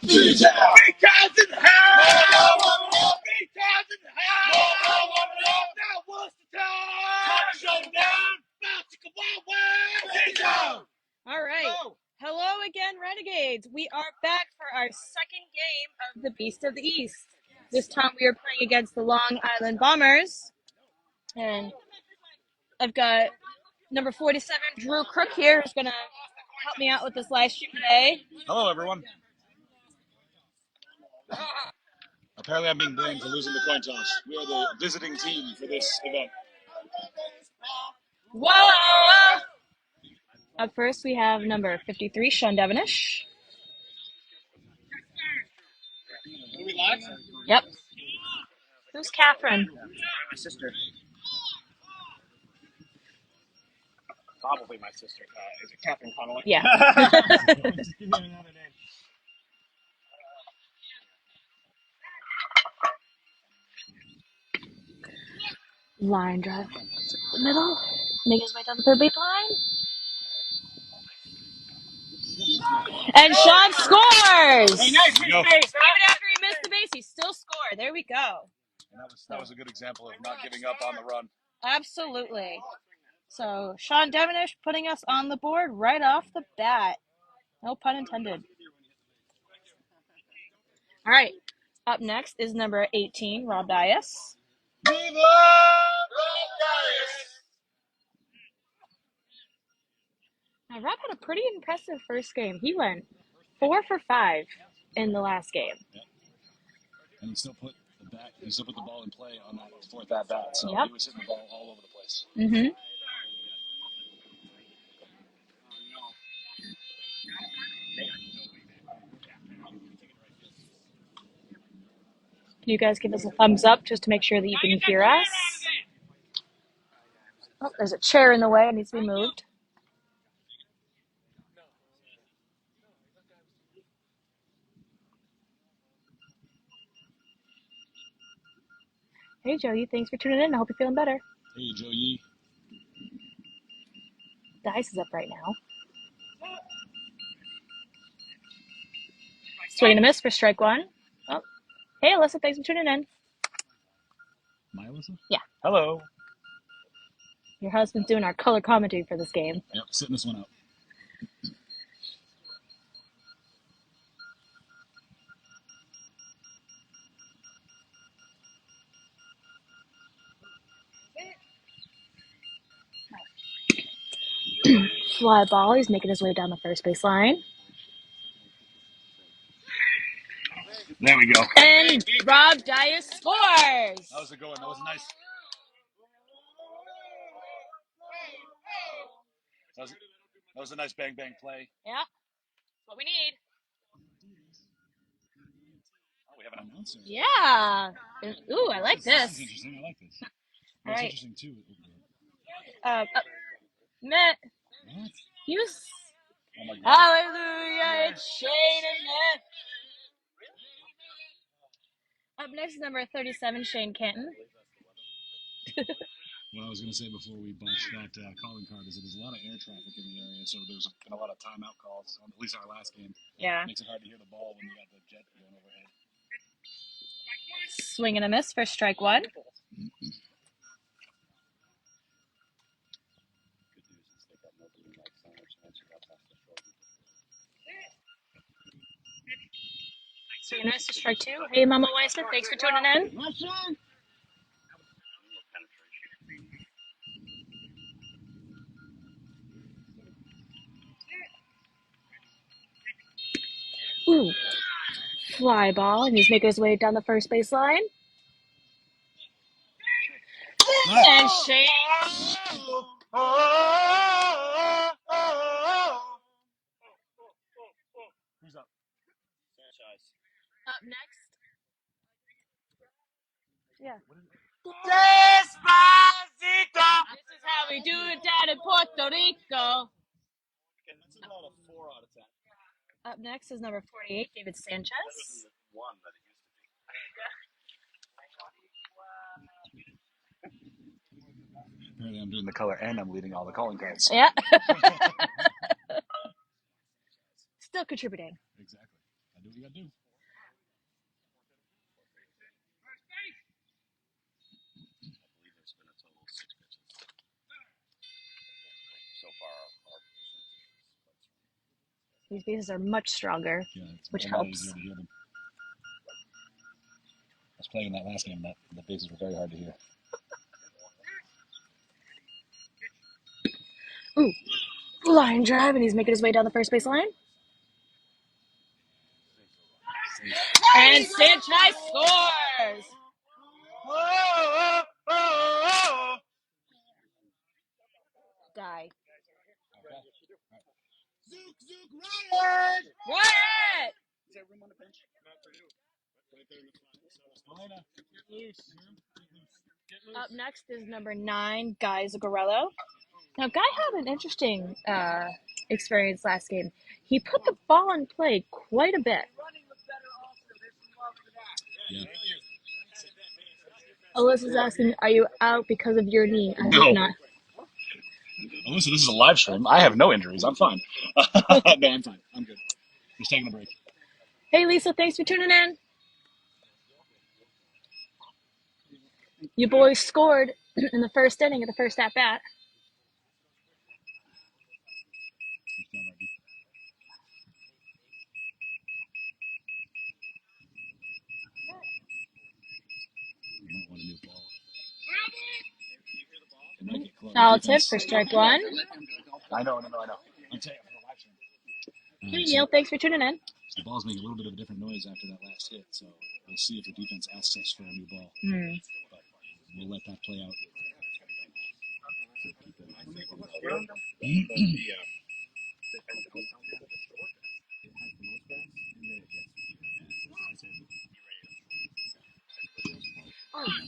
B-Town! B-Town's in the house! B-Town's in the house! Now Worcester Showdown! B-Town! All right. Hello again, Renegades. We are back for our second game of the Beast of the East. This time we are playing against the Long Island Bombers. And I've got number 47, Drew Crook here, who's going to help me out with this live stream today. Hello, everyone. Apparently, I'm being blamed for losing the coin toss. We are the visiting team for this event. Whoa! Up first, we have number 53, Sean Devenish. Are we live? Yep. Who's Catherine? My sister. Probably my sister. Is it Catherine Connolly? Yeah. Just give me another name. Line drive. The middle. Make his way down the third base line. And Sean scores! Hey, nice base. Even after he missed the base, he still scored. There we go. And that was a good example of not giving up on the run. Absolutely. So Sean Devenish putting us on the board right off the bat. No pun intended. All right. Up next is number 18, Rob Dias. Viva Rob Dias! Now, Rob had a pretty impressive first game. He went 4 for 5 in the last game. Yep. And he still put the ball in play on that fourth at bat. So Yep. He was hitting the ball all over the place. Mm-hmm. Can you guys give us a thumbs up just to make sure that you can hear us? Oh, there's a chair in the way. It needs to be moved. Hey, Joey. Thanks for tuning in. I hope you're feeling better. Hey, Joey. Dice is up right now. Swing and a miss for strike one. Oh. Hey, Alyssa. Thanks for tuning in. My Alyssa? Yeah. Hello. Your husband's doing our color commentary for this game. Yep, sitting this one out. Fly ball. He's making his way down the first base line. There we go. And Rob Dias scores. That was a good one. That was nice. That was a nice bang bang play. Yeah. That's what we need. Oh, we have an announcer. Yeah. Ooh, I like this. This is interesting. I like this. All It's right. interesting too. Matt. What? Hughes. Oh my God. Hallelujah. It's Shane and Matt. Up next is number 37, Shane Canton. What I was going to say before we botched that calling card is that there's a lot of air traffic in the area, so there's been a lot of timeout calls, at least our last game. Yeah. It makes it hard to hear the ball when you got the jet going overhead. Swing and a miss for strike one. Swing and a miss for strike two. Hey, Mama Weissman, thanks for tuning in. Ooh. Fly ball, and he's making his way down the first base line. And Shane. Who's up? Franchise. Up next. Yeah. Despacito! This is how we do it down in Puerto Rico. Okay, that's about a 4 out of 10. Up next is number 48, David Sanchez. One that it used to be. Apparently I'm doing the color and I'm leading all the calling cards. Yeah. Still contributing. Exactly. do what you gotta do. These bases are much stronger, which helps. Easier to hear them. I was playing in that last game. The bases were very hard to hear. Ooh, line drive, and he's making his way down the first base line. And Sanchez scores! Die. Riot! Is there room on the bench? Up next is number 9, Guy Zuccarello. Now, Guy had an interesting experience last game. He put the ball in play quite a bit. Yeah. Alyssa's asking, are you out because of your knee? I No. hope not. Alyssa, this is a live stream. I have no injuries. I'm fine. No, I'm fine. I'm good. Just taking a break. Hey, Lisa, thanks for tuning in. You boys scored in the first inning of the first at-bat. Foul tip for strike one. I know. Hey, Neil, thanks for tuning in. The ball's making a little bit of a different noise after that last hit, so we'll see if the defense asks us for a new ball. But we'll let that play out.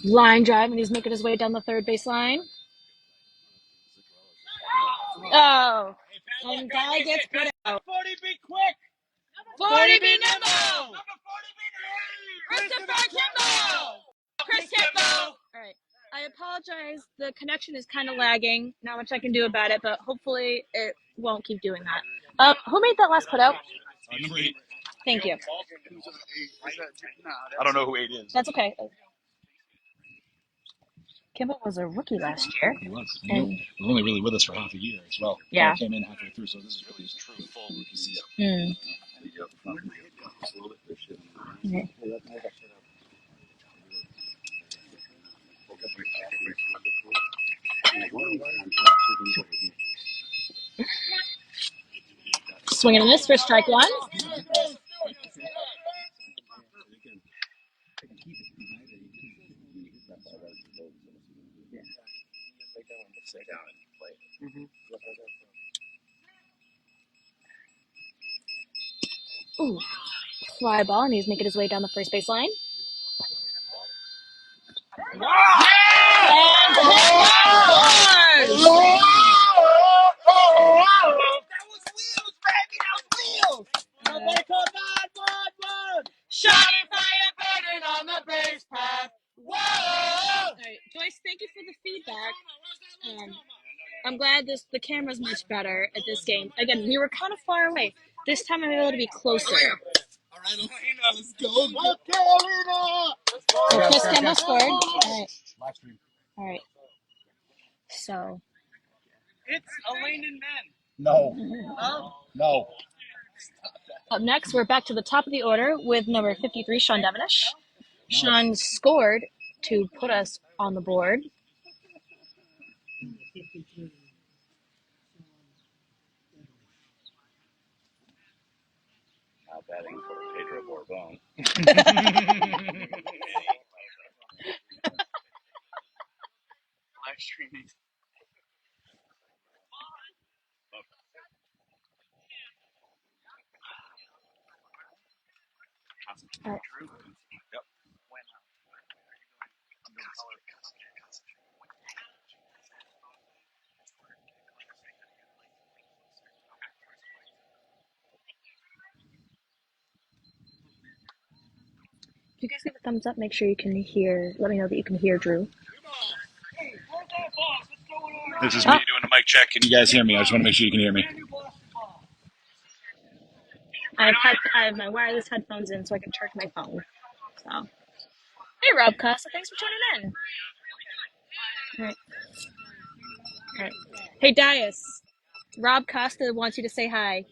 Line drive, and he's making his way down the third base line. Oh, and Guy gets put out. 40 be quick. 40 be nimble. Number 40 be Christopher Kimball. Chris Kimball. All right. I apologize. The connection is kind of lagging. Not much I can do about it, but hopefully it won't keep doing that. Who made that last putout? Number 8. Thank you. I don't know who 8 is. That's okay. Kimball was a rookie last year. He was. He was only really with us for half a year as well. Yeah. He came in halfway through, so this is really his true full rookie season. Okay. Swinging and miss for strike one. Ooh, fly ball, and he's making his way down the first base line. And That was wheels, baby. That was wheels. They call 911. Shiny fire burning on the base path. Whoa! All right, Joyce, thank you for the feedback. I'm glad the camera's much better at this game. Again, we were kind of far away. This time I'm able to be closer. All right, Elena, let's go. Okay, Elena. So Chris Kimball scored. All right. Live stream. All right. So. It's Elaine and Men. No. No. Up next, we're back to the top of the order with number 53, Sean Devenish. Sean scored to put us on the board. Now batting for Pedro Borbon. Live streaming. All right. Yep. If you guys give a thumbs up, make sure you can hear. Let me know that you can hear Drew. This is me doing a mic check. Can you guys hear me? I just want to make sure you can hear me. I have my wireless headphones in so I can charge my phone. So, hey, Rob Costa, thanks for tuning in. All right. All right. Hey, Dias, Rob Costa wants you to say hi.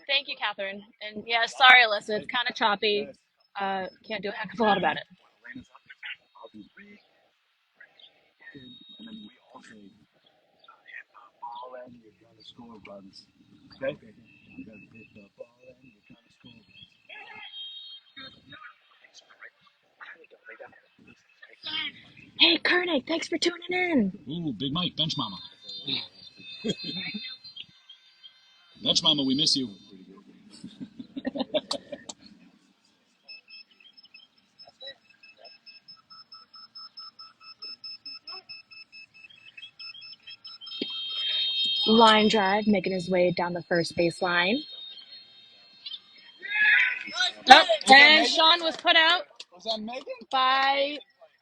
Thank you, Catherine. And yeah, sorry, Alyssa, it's kind of choppy. Can't do a heck of a lot about it. And then we all say, hit the ball and you're gonna score runs. Okay? You gotta hit the ball and you're gonna score runs. Hey, Koenig, thanks for tuning in. Ooh, Big Mike, Bench Mama. Bench Mama, we miss you. Line drive, making his way down the first baseline. Oh, and Sean was put out. Was that Megan? By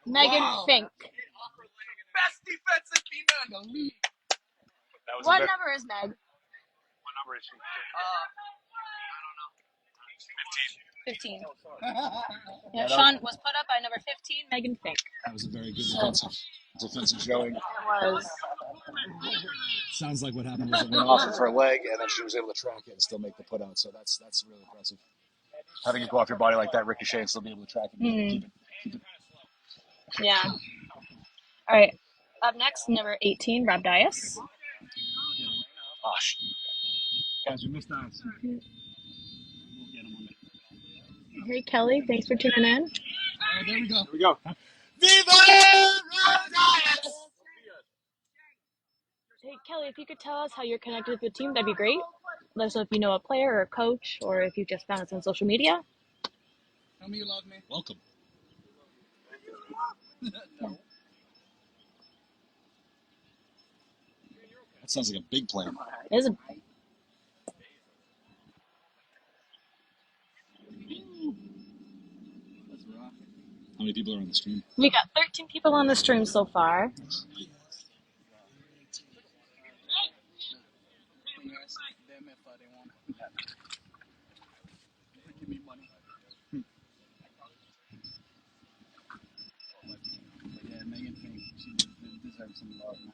Megan Fink. Best defensive female in the league. What number is Meg? What number is she? I don't know. 15. 15. Yeah, Sean was put up by number 15, Megan Fink. That was a very good defensive showing. It was. Sounds like what happened was it went off of her leg, and then she was able to track it and still make the put out. So that's really impressive. Having it go off your body like that, ricochet, and still be able to track it. Keep it. Yeah. All right. Up next, number 18, Rob Dias. Gosh. Guys, we missed Dias. Hey, Kelly, thanks for tuning in. Oh, there we go. Here we go. Viva Rob Dias! Hey, Kelly, if you could tell us how you're connected with the team, that'd be great. Let us know if you know a player or a coach, or if you just found us on social media. Tell me you love me. Welcome. That sounds like a big plan. It is How many people are on the stream? We got 13 people on the stream so far. Give me money. Yeah, Megan Fink, she deserves some love, man.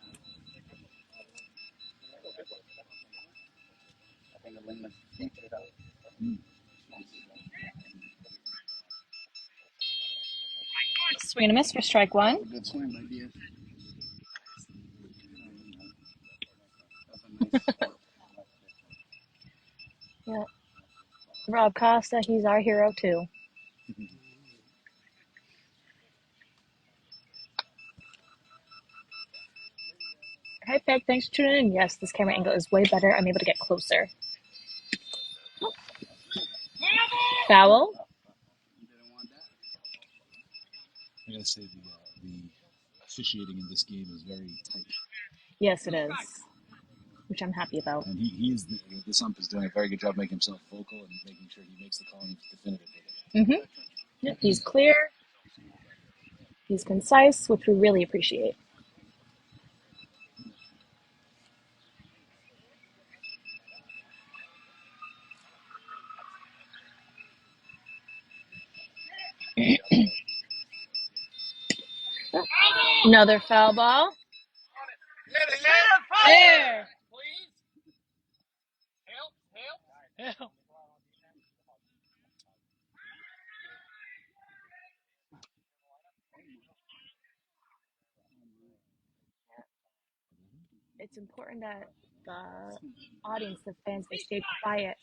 I think Elena picked it up. Swing and a miss for strike one. Good swing by Diaz. Yeah. Rob Costa, he's our hero too. Hi, Peg. Thanks for tuning in. Yes, this camera angle is way better. I'm able to get closer. Foul. I gotta say the officiating in this game is very tight. Yes, it is, which I'm happy about. And this ump is doing a very good job making himself vocal and making sure he makes the call definitive with it. Yep, he's clear. He's concise, which we really appreciate. Another foul ball. There. Please. Help. It's important that the audience, the fans, they stay quiet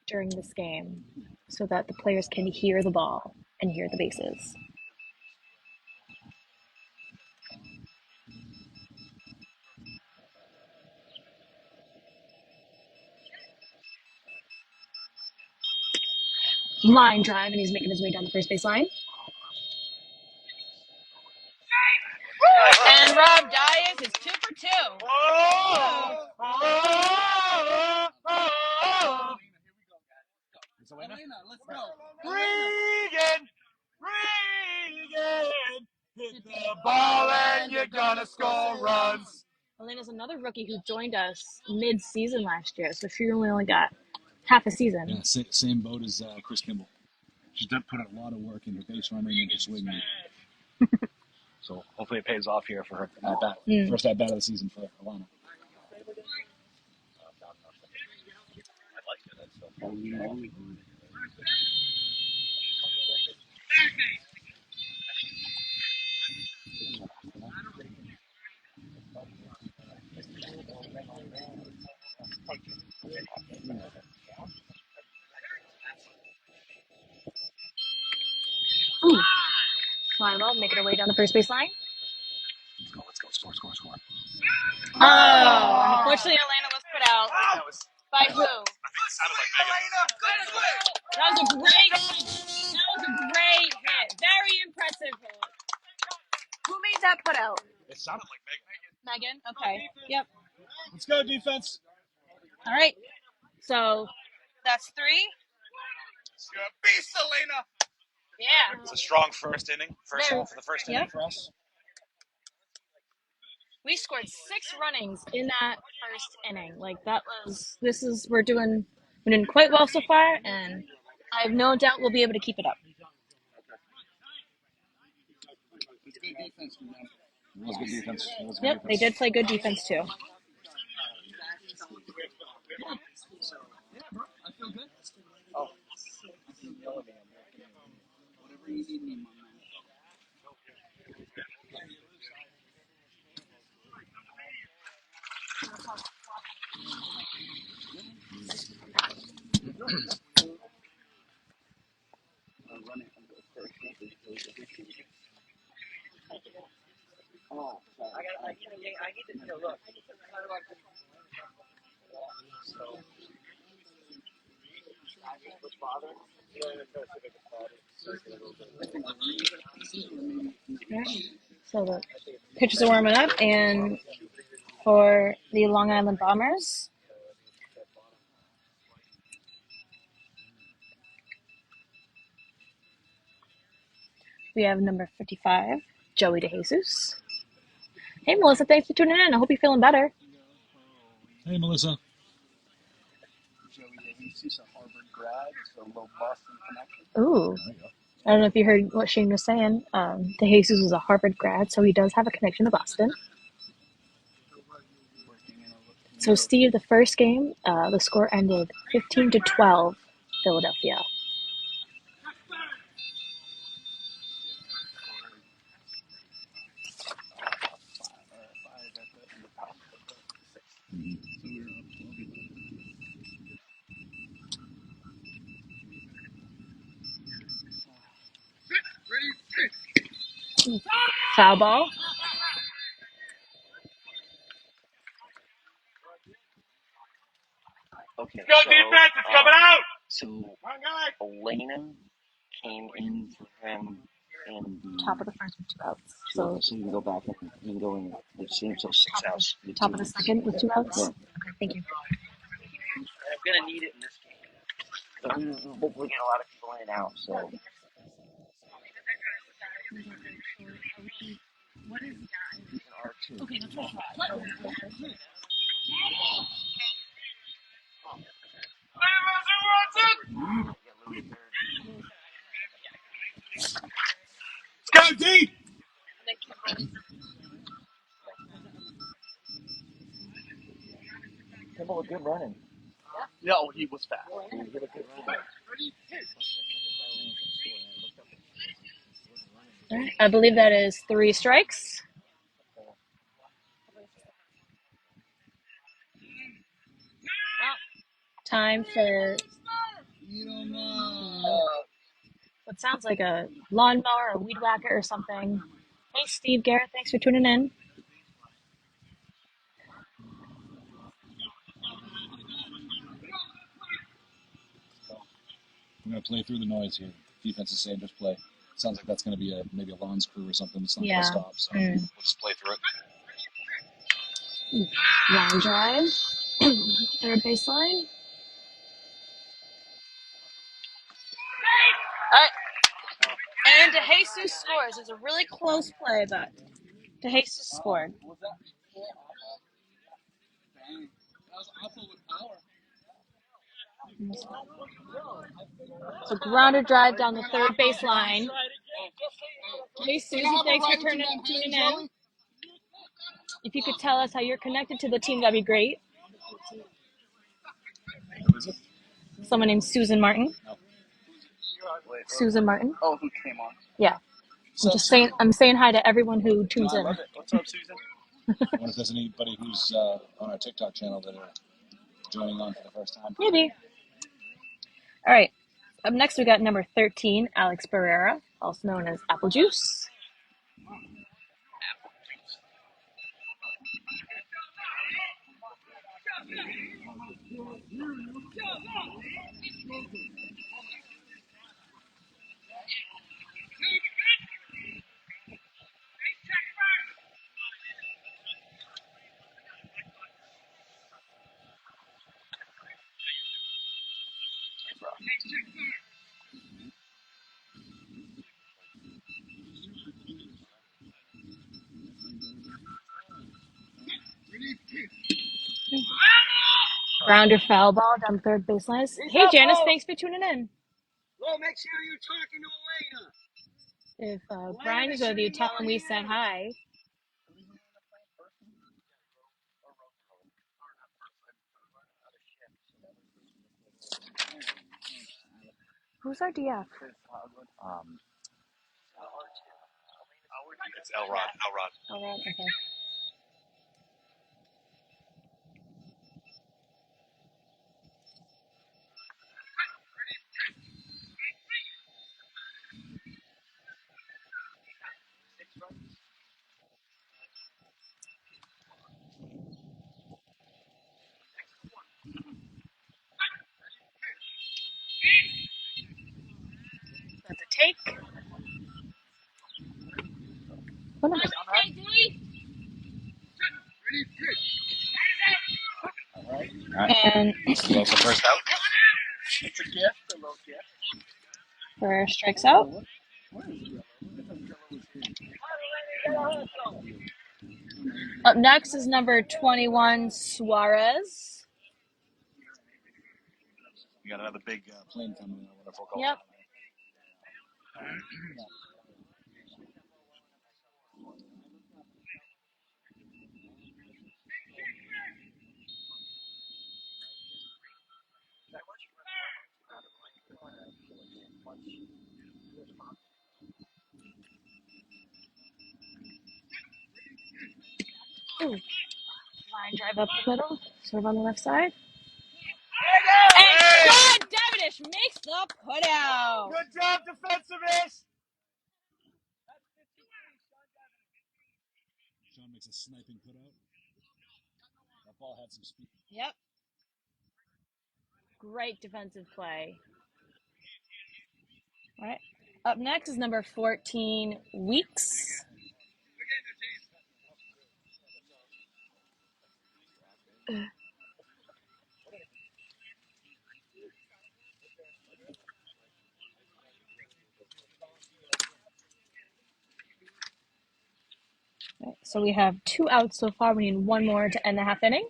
during this game so that the players can hear the ball and hear the bases. Line drive, and he's making his way down the first baseline. And Rob Dias is 2 for 2. Elena, let's go. Regan! Hit the ball and you're gonna score runs. Elena's another rookie who joined us mid-season last year, so she only got half a season. Yeah, same boat as Chris Kimball. She's put a lot of work into base running and her swinging. So hopefully it pays off here for her at bat. First at bat of the season for Alana. Ooh. Fly ball, making her way down the first base line. Let's go, score. Oh, unfortunately, Elena was put out. By who? I think it sounded like Megan. That was a great hit. Very impressive hit. Who made that put out? It sounded like Megan. Megan? Okay. Yep. Let's go, defense. All right. So that's 3. You're a beast, Elena. Yeah. It's a strong first inning. First half of the first inning Yep. for us. We scored 6 runnings in that first inning. Like that was. We're doing quite well so far, and I have no doubt we'll be able to keep it up. It was good defense. Yep, they did play good defense too. So the pitchers are warming up, and for the Long Island Bombers, we have number 55, Joey DeJesus. Hey, Melissa, thanks for tuning in. I hope you're feeling better. Hey, Melissa. Joey DeJesus, a Harvard grad, so a little Boston connection. Ooh. I don't know if you heard what Shane was saying. DeJesus is a Harvard grad, so he does have a connection to Boston. So, Steve, the first game, the score ended 15-12, Philadelphia. Foul ball. Okay, Go defense, it's coming out. So Elena came in for him in the Top of the first with 2 outs. so you can go back and you can go in the same, so 6 outs. with Top 2 of the outs. second with 2 outs? Yeah. Okay, thank you. I'm gonna need it in this game. So I'm gonna hopefully get a lot of people in and out. So What is that? R2. Okay, that's what Let's go, D! Kimball was good running. No, he was fast. He was a good runner. I believe that is 3 strikes. Time for what sounds like a lawnmower or weed whacker or something. Hey, Steve, Garrett, thanks for tuning in. I'm going to play through the noise here. Defense is saying just play. Sounds like that's going to be maybe a Lon's crew or something. It's not going to stop. So we'll just play through it. Line drive. Third baseline. All right. And And DeJesus scores. It was a really close play, but DeJesus scored. So grounder drive down the third baseline. Hey Susie, thanks for tuning in. If you could tell us how you're connected to the team, that'd be great. Who is it? Someone named Susan Martin. No. Susan Martin. Oh, who came on? Yeah. I'm saying hi to everyone who tunes in. What's up, Susan? I wonder if there's anybody who's on our TikTok channel that are joining on for the first time. Maybe. All right. Up next, we got number 13, Alex Barrera, also known as Apple Juice. Grounder foul ball down third baseline. Hey, Janice, thanks for tuning in. Well, make sure you're talking to Elena. If Brian is with you, tell him we said hi. Who's our DF? It's Elrod. All right, okay. That's a take. What number is And That's the first out. It's a gift, a little gift. first strikes out. Up next is number 21, Suarez. We got another big plane coming in. I wonder if we'll go. Yep. Ooh. Line drive up the middle, sort of on the left side. And Sean Devenish makes the putout. Good job, defensiveness. Sean makes a sniping putout. That ball had some speed. Yep. Great defensive play. All right. Up next is number 14, Weeks. Right, so we have 2 outs so far. We need 1 more to end the half inning.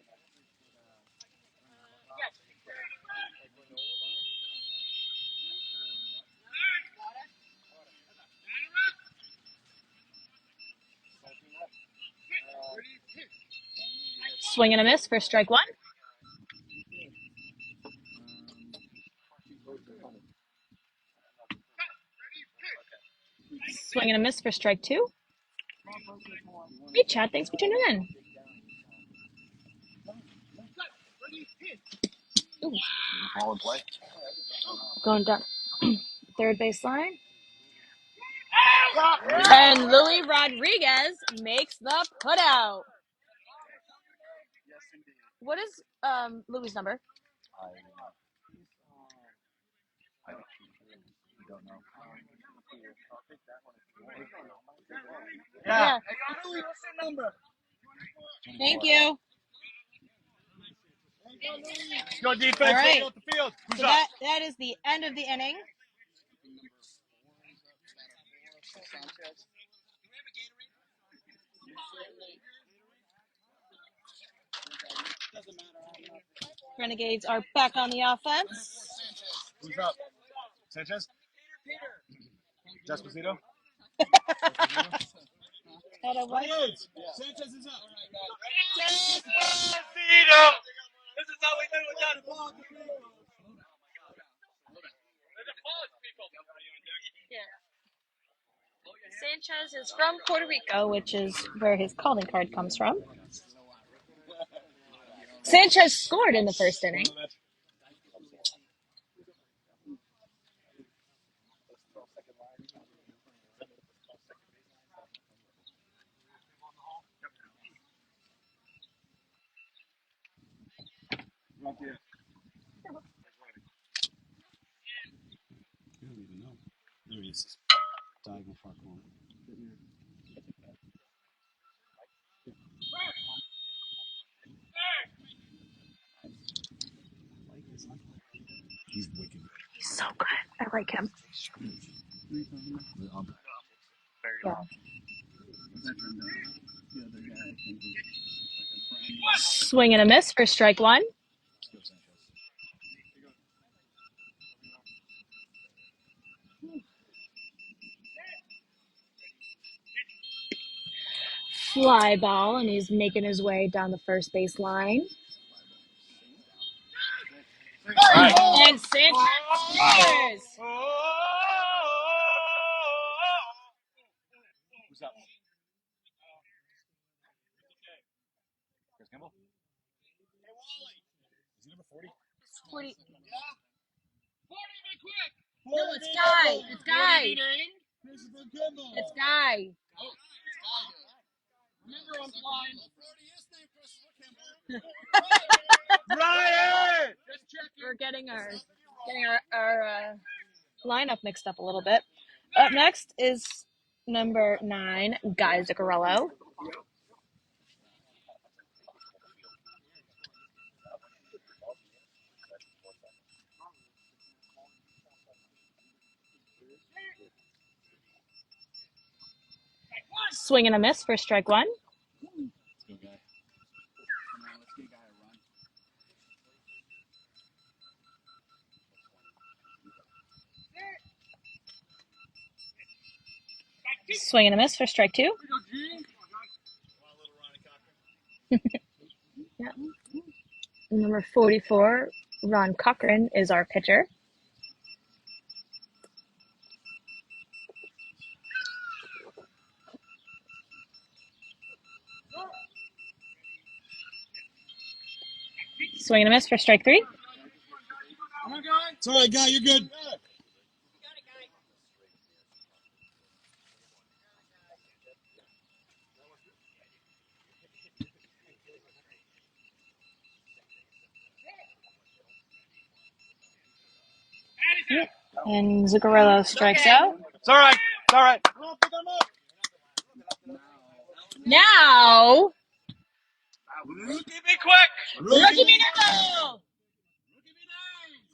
Swing and a miss for strike 1. Swing and a miss for strike 2. Hey, Chad, thanks for tuning in. Ooh. Ball in play. Going down third baseline. And Lily Rodriguez makes the putout. What is Louis' number? I don't know. Yeah. Louis, what's your number? Thank you. Go defense. All right. Take it off the field. Who's So up? that is the end of the inning. Sanchez. Renegades are back on the offense. Who's up? Sanchez? Despacito? Renegades! Sanchez is up. Despacito. This is how we do it down in Boston. Sanchez is from Puerto Rico, which is where his calling card comes from. Sanchez scored in the first inning. You don't even know. There he is. Diagonal far corner. He's wicked. He's so good. I like him. Yeah. Swing and a miss for strike one. Fly ball, and he's making his way down the first base line. And Sanchez scores. Who's up? Chris Kimball? Is he number 40? 40. No, it's Guy. It's Guy. It's Guy. Remember, I'm flying. Ryan! We're getting our lineup mixed up a little bit. Up next is number 9, Guy Zuccarello. Swing and a miss for strike one. Let's go, Guy. Let's give Guy a run. Swing and a miss for strike two. Yeah. Number 44, Ron Cochran, is our pitcher. Swing and a miss for strike three. It's all right, Guy. You're good. And Zuccarello strikes out. It's all right. It's all right. Now, Rookie, be quick. Rookie be nimble.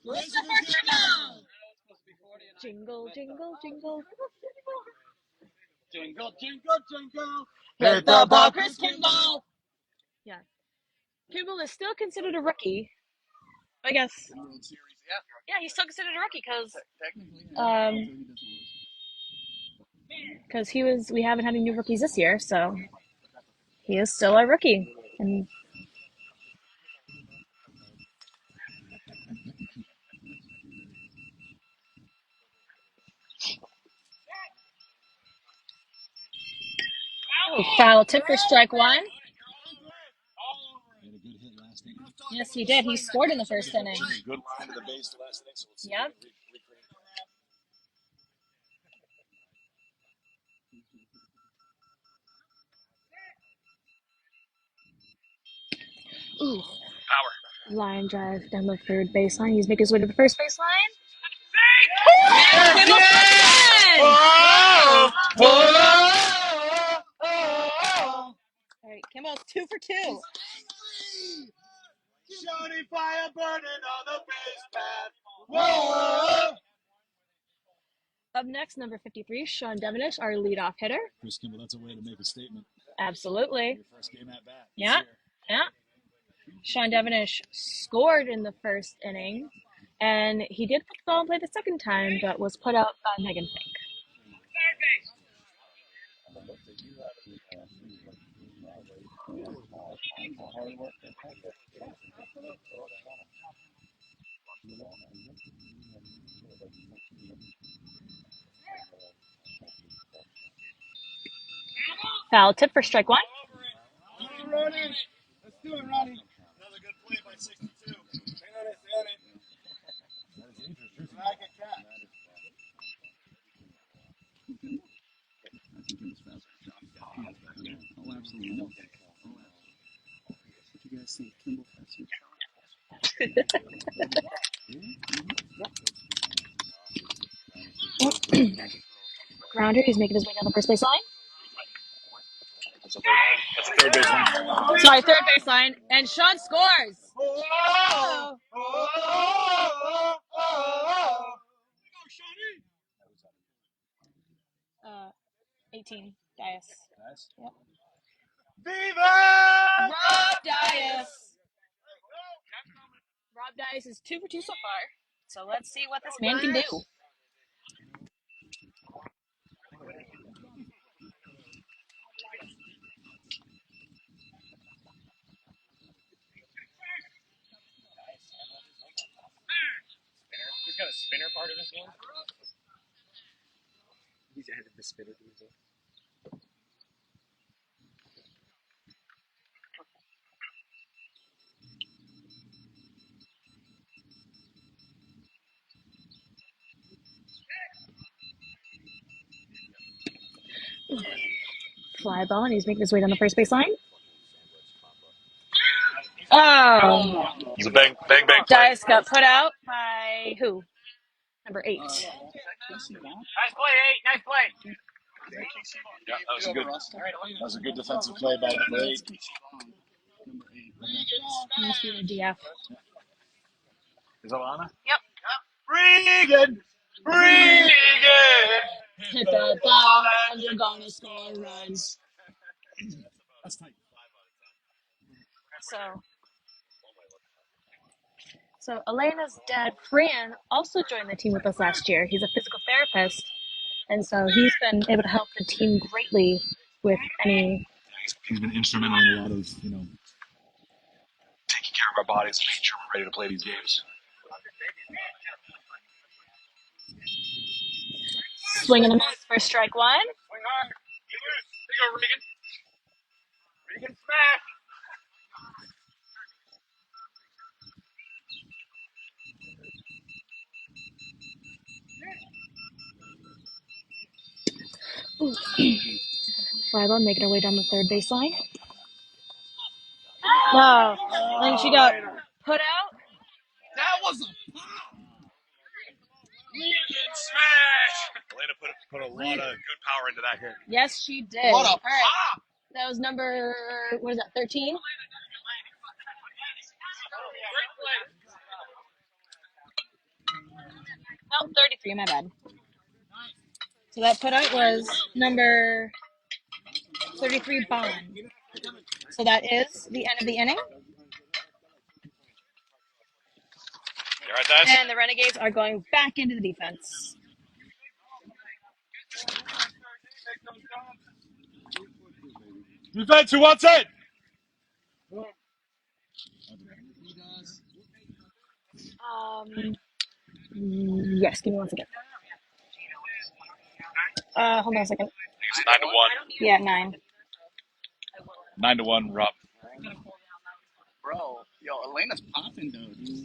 Christopher Kimball. Jingle, jingle, jingle. Jingle, jingle, jingle. Hit the ball, Chris Kimball. Yeah. Kimball is still considered a rookie. I guess. Yeah, he's still considered a rookie because we haven't had any new rookies this year, so he is still a rookie. And foul tip for strike one. He had a good hit last inning. Yes, he did. He scored in the first inning. Good line to the base last inning. So let's see. Yep. Ooh. Power. Line drive down the third baseline. He's making his way to the first baseline. All right, Kimball's 2 for 2. Shiny fire burning on the base path. Whoa! Up next, number 53, Sean Devenish, our leadoff hitter. Chris Kimball, that's a way to make a statement. Absolutely. Your first game at bat. Yeah. Sean Devenish scored in the first inning, and he did put the ball in play the second time, but was put out by Megan Fink. Foul tip for strike one. Ronnie. Let's do it, Ronnie. Another good play by 62. Hang on it, hang on it. Like a cat. Oh, absolutely. What do you guys think? Kimball faster? Grounder, he's making his way down the first base line. That's a third baseline. Sorry, third baseline. And Sean scores. Oh! 18, Dias. Nice. Yep. Viva! Rob Dias. Rob Dias is 2 for 2 so far. So let's see what this man can do. He's got a spinner part of his game. He's added the spinner to his Fly ball, and he's making his way down the first base line. Oh. It's a bang play. Dias got put out by who? Number 8. Nice play, 8. Nice play. Yeah, that was a good. That was a good defensive play by number 8. Must be the DF. Is that Lana? Yep. Regan! Hit that ball, and you're gonna score runs. That's tight. So Elena's dad, Fran, also joined the team with us last year. He's a physical therapist, and so he's been able to help the team greatly with any. He's been instrumental in a lot of, taking care of our bodies and making sure we're ready to play these games. Swing and a miss for strike one. Swing hard. Get loose. There you go, Regan. Regan smash. Fly ball making her way down the third base line. No. And she got put out. That was a pop. Regan smash. Elena put a lot of good power into that hit. Yes, she did. What a All right. pop. That was number, what is that, 13? No, 33, my bad. So that put out was number 33, Bond. So that is the end of the inning. You all right, guys? And the Renegades are going back into the defense. Defense, who wants it? Yes, give me 1 second. Hold on a second. It's 9-1. Yeah, 9. 9-1, Rob. Bro, yo, Elena's popping though, dude.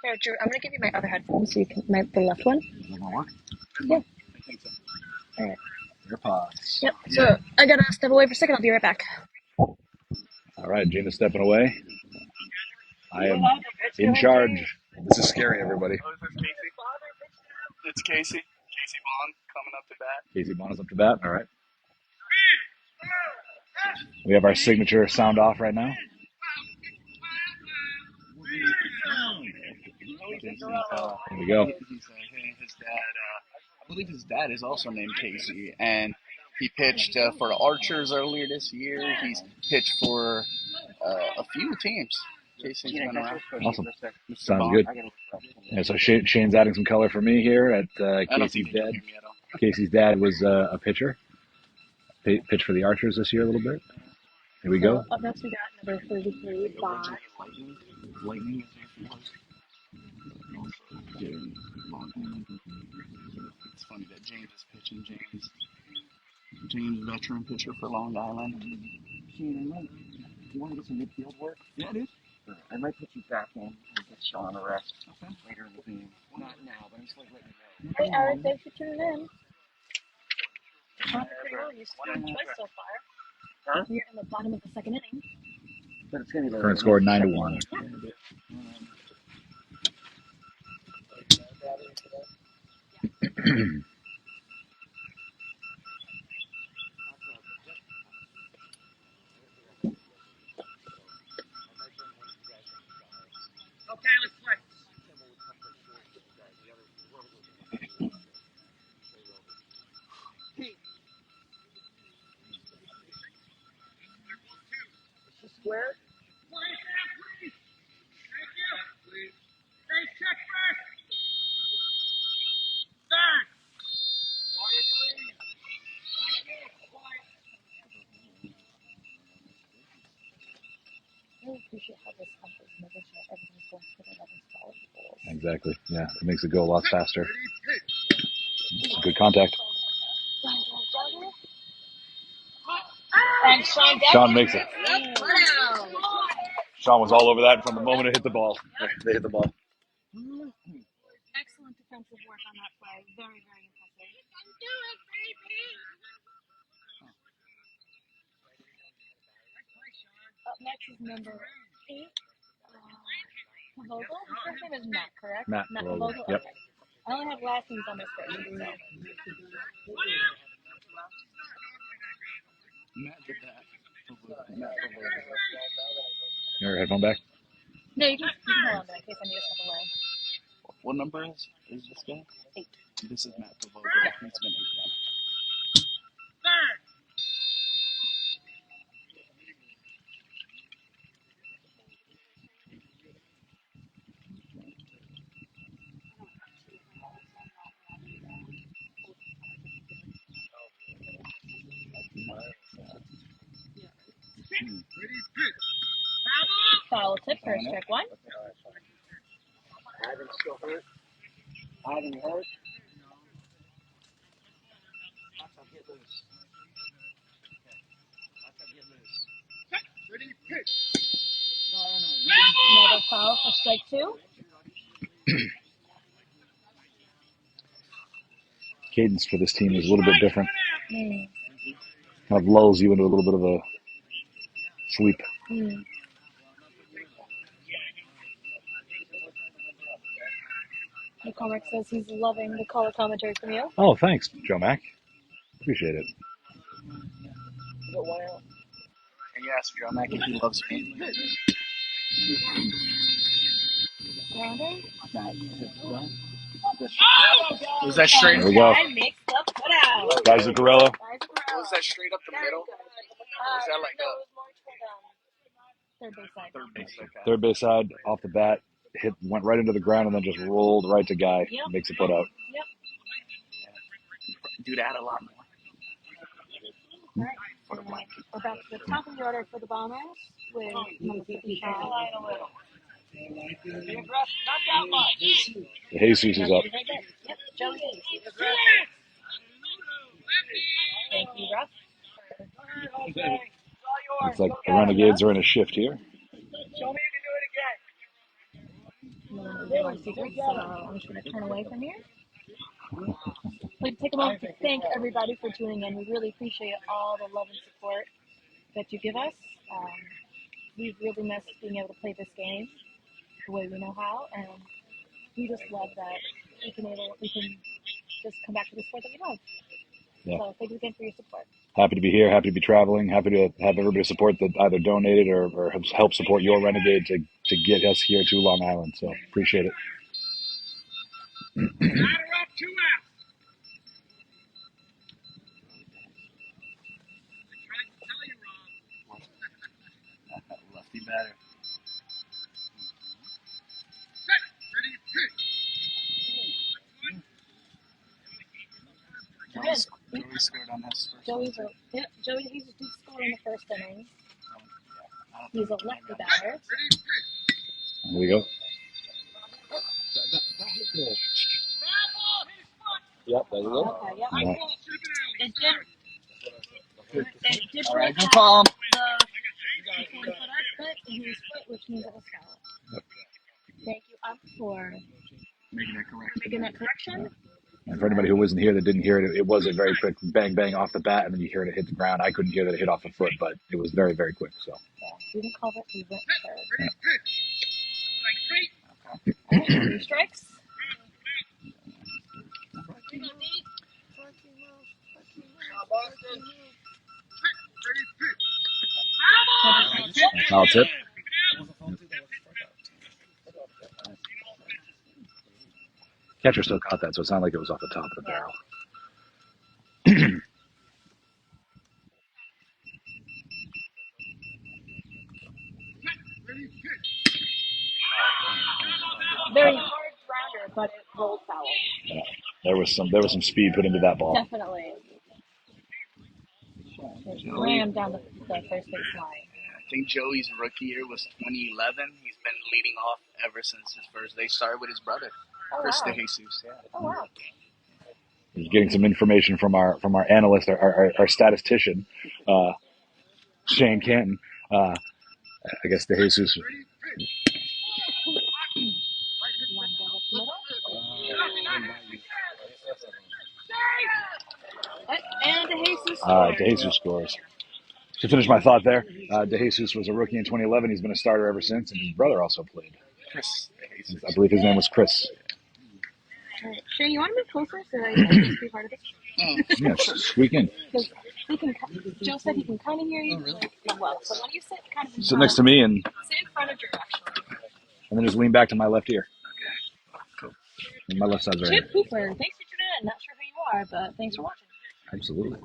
Here, Drew, I'm going to give you my other headphones so you can, the left one. Is that gonna work? Yeah. I think so. All right. AirPods. Yep. So I got to step away for a second. I'll be right back. All right, Gina's stepping away. I am in charge. This is scary, everybody. It's Casey. Casey Bond coming up to bat. Casey Bond is up to bat. All right. We have our signature sound off right now. There we go. His dad, I believe his dad is also named Casey, and he pitched for the Archers earlier this year. He's pitched for a few teams. Casey's been around. Awesome. Mr. Sounds Bond. good. Yeah, so Shane's adding some color for me here at I don't Casey's think you can dad. hear me at all. Casey's dad was a pitcher. Pitched for the Archers this year a little bit. Here we go. Up next, we got number 33, Bond. Lightning is It's funny that James is pitching. James, veteran pitcher for Long Island. Shane, you want to get some midfield work? Yeah, dude. I might put you back in and get Sean a rest Okay. later in the game. Not now, but I'm just like letting you know. Hey, Eric, thanks for tuning in. You scored twice so far. Huh? You're in the bottom of the second inning. But it's gonna be Current score 9-1. Okay, let's play. square. Thank you. Hey, check first. Third. Quiet, please. Thank you. Quiet. I really appreciate how this helps us making sure everything's going to the 11 goals. Exactly. Yeah, it makes it go a lot faster. Good contact. And Sean makes it. Wow. Sean was all over that from the moment it hit the ball. They hit the ball. Excellent defensive work on that play. Very, very impressive. Up next is number 8. Vogel. His first name is Matt, correct? Matt Vogel. Yep. Okay. I only have last names on my spreadsheet, so. Matt did that. Your headphone back? No, you can hold on to it in case I need to step away. What number is this guy? 8. This is Matt Vogel. He's been 8 now. Third. Ready, pitch. Foul tip for strike 1. Ivan's still hurt. Ivan hurt. Get loose. Get loose. Ready, pitch. Another foul for strike 2. Cadence for this team is a little bit different. Mm. Kind of lulls you into a little bit of a sweep. Mm. McCormick says he's loving the color commentary from you. Oh, thanks, Joe Mack. Appreciate it. And you asked Joe Mack if he loves me. Grounder. Was that straight? There we go. Guy makes the putout. Guy Zuccarello. Was that straight up the middle? Was that like a Third base side. third base? Okay. Third base side, off the bat, went right into the ground and then just rolled right to Guy. Yep. Makes a putout. Yep. Do that a lot more. All right. We're back to the top of the order for the Bombers with number 55. The Jesus is up. Yep, Joey. Thank you, Ruff. Looks like the Renegades are in a shift here. Show me you can do it again. No secrets, so I'm just going to turn away from here. We'd take a moment to thank everybody for tuning in. We really appreciate all the love and support that you give us. We've really missed being able to play this game the way we know how, and we just love that we can just come back to the sport that we love. Yeah. So thank you again for your support. Happy to be here. Happy to be traveling. Happy to have everybody support that either donated or help support your Renegade to get us here to Long Island. So appreciate it. Batter up, 2 outs. I tried to tell you, Rob. Lefty batter. Set. Ready, pitch. Joey scored on this first Joey he's scored in the first inning. one. He's a lefty batter. Ready, pitch. There we go. Yep, there you go. Okay, yeah. All right. It did All right, break good out call. the 40-foot aspect in his foot, which means it was foul. Yep. Thank you, for Making that correction. And for anybody who wasn't here that didn't hear it, it was a very quick bang bang off the bat, and then you hear it hit the ground. I couldn't hear that it hit off the foot, but it was very, very quick. So. We didn't call it. We went third. Ready, pitch. All right, 3 strikes. Boston. Ready, pitch. Foul tip. Catcher still caught that, so it sounded like it was off the top of the barrel. Ready, pitch. Very hard grounder, but it rolled foul. Yeah. There was some speed put into that ball. Definitely. Rammed down the first base line. I think Joey's rookie year was 2011. He's been leading off ever since his first day. Started with his brother, Chris DeJesus. Yeah. Oh wow. He's getting some information from our analyst, our statistician, Shane Canton. I guess DeJesus. Ready, pitch. One down the middle. And DeJesus scores. DeJesus scores. To finish my thought there, DeJesus was a rookie in 2011. He's been a starter ever since, and his brother also played. Chris DeJesus. I believe his name was Chris. All right. Shane, you want to move closer so I can just be part of this? Yeah, squeak in. Because Joe said he can kind of hear you. Well, so when you sit kind of in Sit front, next to me, and sit in front of Drew, actually. then just lean back to my left ear. Cool. And my left side's right Chip here. Cooper, thanks for tuning in. Not sure who you are, but thanks for watching. Absolutely.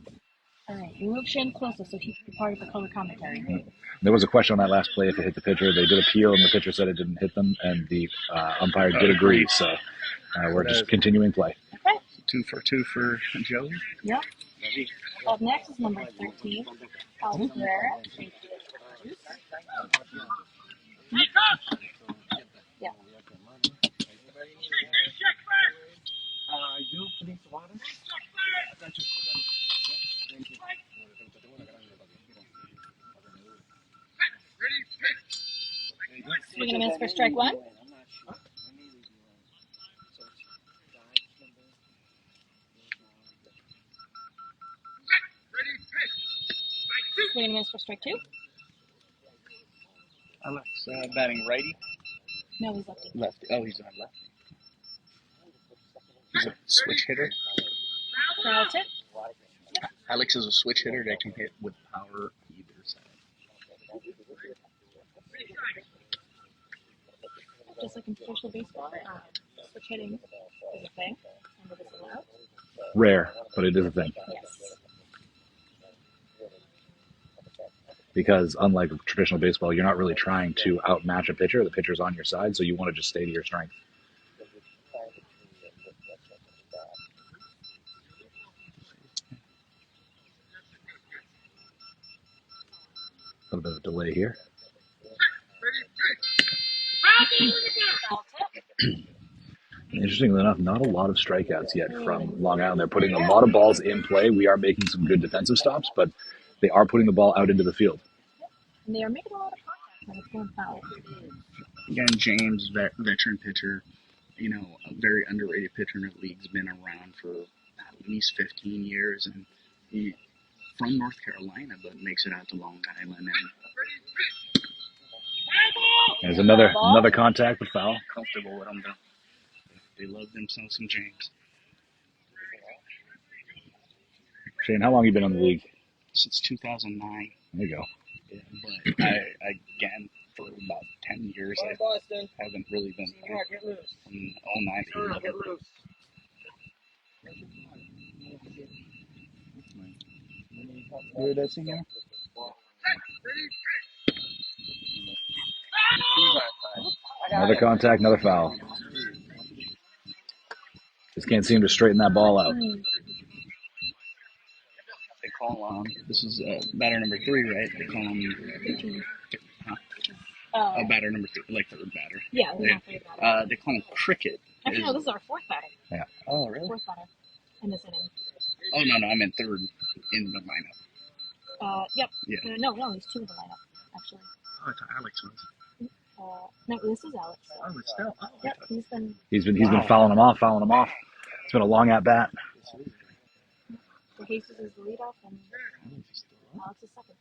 All right, you move Shane closer so he can be part of the color commentary. There was a question on that last play if it hit the pitcher. They did appeal, and the pitcher said it didn't hit them, and the umpire did agree. So we're just continuing play. Okay. 2 for 2 for Joey. Yep. Up next is number 13, Alex Herrera. Yeah. You please water? Ready, pitch. Swing and a miss for strike 1. Ready, pitch. Swing and a miss for strike 2. Alex batting righty. No, he's lefty. Lefty. Oh, he's on lefty. He's a switch hitter. Foul tip. Alex is a switch hitter that can hit with power either side. Just like in professional baseball, switch hitting is a thing, and it is allowed. Rare, but it is a thing. Yes. Because unlike traditional baseball, you're not really trying to outmatch a pitcher. The pitcher's on your side, so you want to just stay to your strength. A little bit of delay here. Foul tip. Interestingly enough, not a lot of strikeouts yet from Long Island. They're putting a lot of balls in play. We are making some good defensive stops, but they are putting the ball out into the field. And they are making a lot of contact when it's going foul. Again, James, veteran pitcher, you know, a very underrated pitcher in the league's been around for at least 15 years, and he from North Carolina, but makes it out to Long Island. And There's another contact, but foul. comfortable with him, though. They love themselves some James. Shane, how long have you been in the league? since 2009. There you go. Yeah, but again, for about 10 years, I haven't really been playing from 09 to 11. You heard that singer? Another contact, another foul. Just can't seem to straighten that ball out. They call this is batter number 3, right? They call him batter number 3, like third batter. Yeah, they call him Cricket. Actually, no, this is our fourth batter. Yeah. Oh, really? Fourth batter in this inning. Oh, no, I meant third in the lineup. Yep. Yeah. No, there's 2 in the lineup, actually. Oh, it's Alex was. No, this is Alex. Oh, it's still. Oh, yep, he's been fouling him off. It's been a long at bat. So Jesus is the leadoff and Alex is second.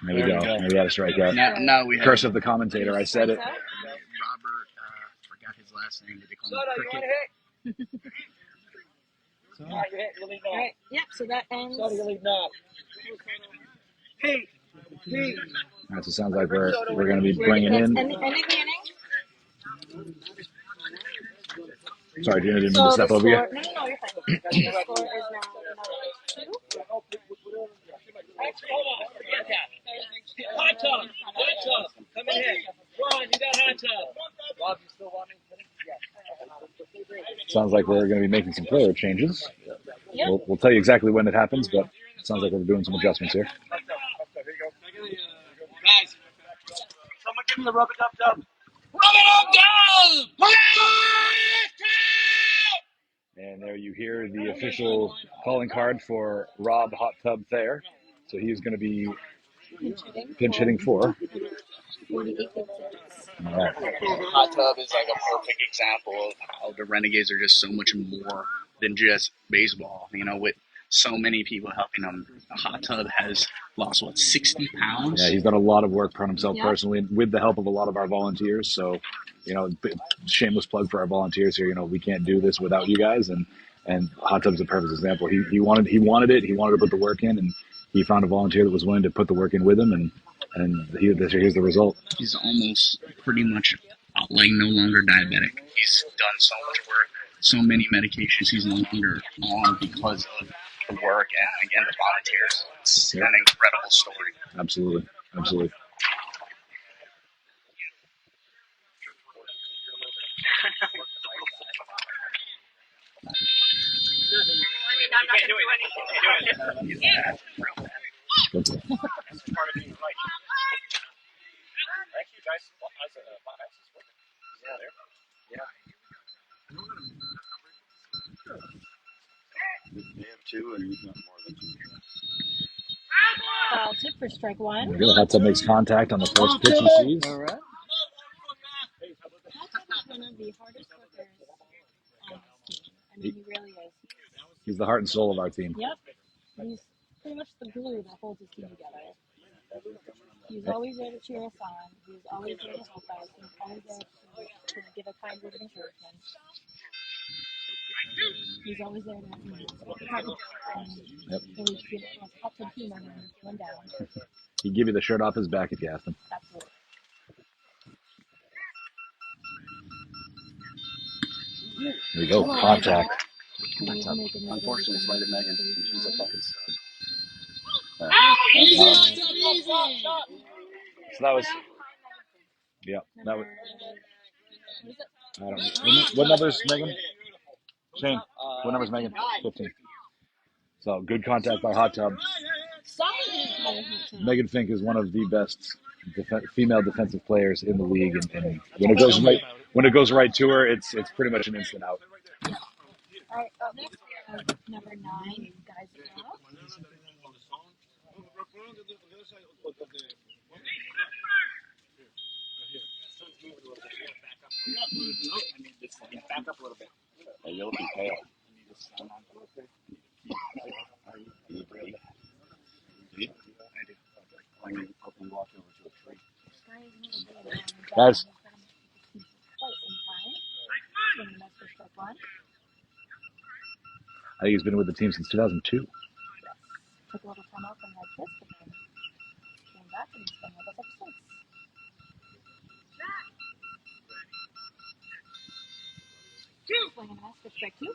There we go. Maybe had a strikeout. Now we have Curse of the commentator. I said it. Robert. Forgot his last name. Did they call him Cricket? All right. Yep. So that ends. Hey. All right, so it sounds like we're going to be bringing in. Ending the inning. Sorry, Gina, didn't mean to step over you. No, you're fine. The score is now 2. Hot tub. Come in here. Ron, you got hot tub. Rob, you still wanting? Sounds like we're going to be making some player changes. Yep. We'll tell you exactly when it happens, but it sounds like we're doing some adjustments here. Guys, someone give me the rubber dub. Rub it up, dub! And there you hear the official calling card for Rob Hot Tub Thayer. So he's going to be pinch hitting for. 48. All right. Hot Tub is like a perfect example of how the Renegades are just so much more than just baseball. You know, with so many people helping him. Hot Tub has lost, 60 pounds? Yeah, he's done a lot of work on himself personally with the help of a lot of our volunteers. So, shameless plug for our volunteers here. We can't do this without you guys. And Hot Tub's a perfect example. He wanted it. He wanted to put the work in, and he found a volunteer that was willing to put the work in with him. And here's the result. He's almost pretty much like no longer diabetic. He's done so much work, so many medications he's no longer on because of the work and, again, the volunteers. It's an incredible story. Absolutely. I'm not going to do anything. That's part of being right. Thank you, guys. They have 2, and he's not more than 2. Foul tip for strike 1. Hot Tub makes contact on the first pitch he sees. All right. Hot Tub is one of the hardest workers on this team. He really is. He's the heart and soul of our team. Yep. He's pretty much the glue that holds his team together. He's always there to cheer us on. He's always there to help us. He's always there to give a kind word of encouragement. He's always there to help us always give us Hot Tub humor when we're feeling down. He'd give you the shirt off his back if you asked him. Absolutely. There we go. Contact. Unfortunately, it's right at Megan. She's a fucking So that was. Yeah, that was. I don't know. What number's Megan? Shane. What number's Megan? 15. So good contact by Hot Tub. Megan Fink is one of the best female defensive players in the league, and when it goes right to her, it's pretty much an instant out. All right, up next we have number 9, guys. back up a little bit. Hey, you're looking pale. You need break. You do? I do. I'm going to walk over to a tree. Guys. I think he's been with the team since 2002. Took a little time off and had this, but then came back and he's been with us ever since. Swing and a miss for strike 2.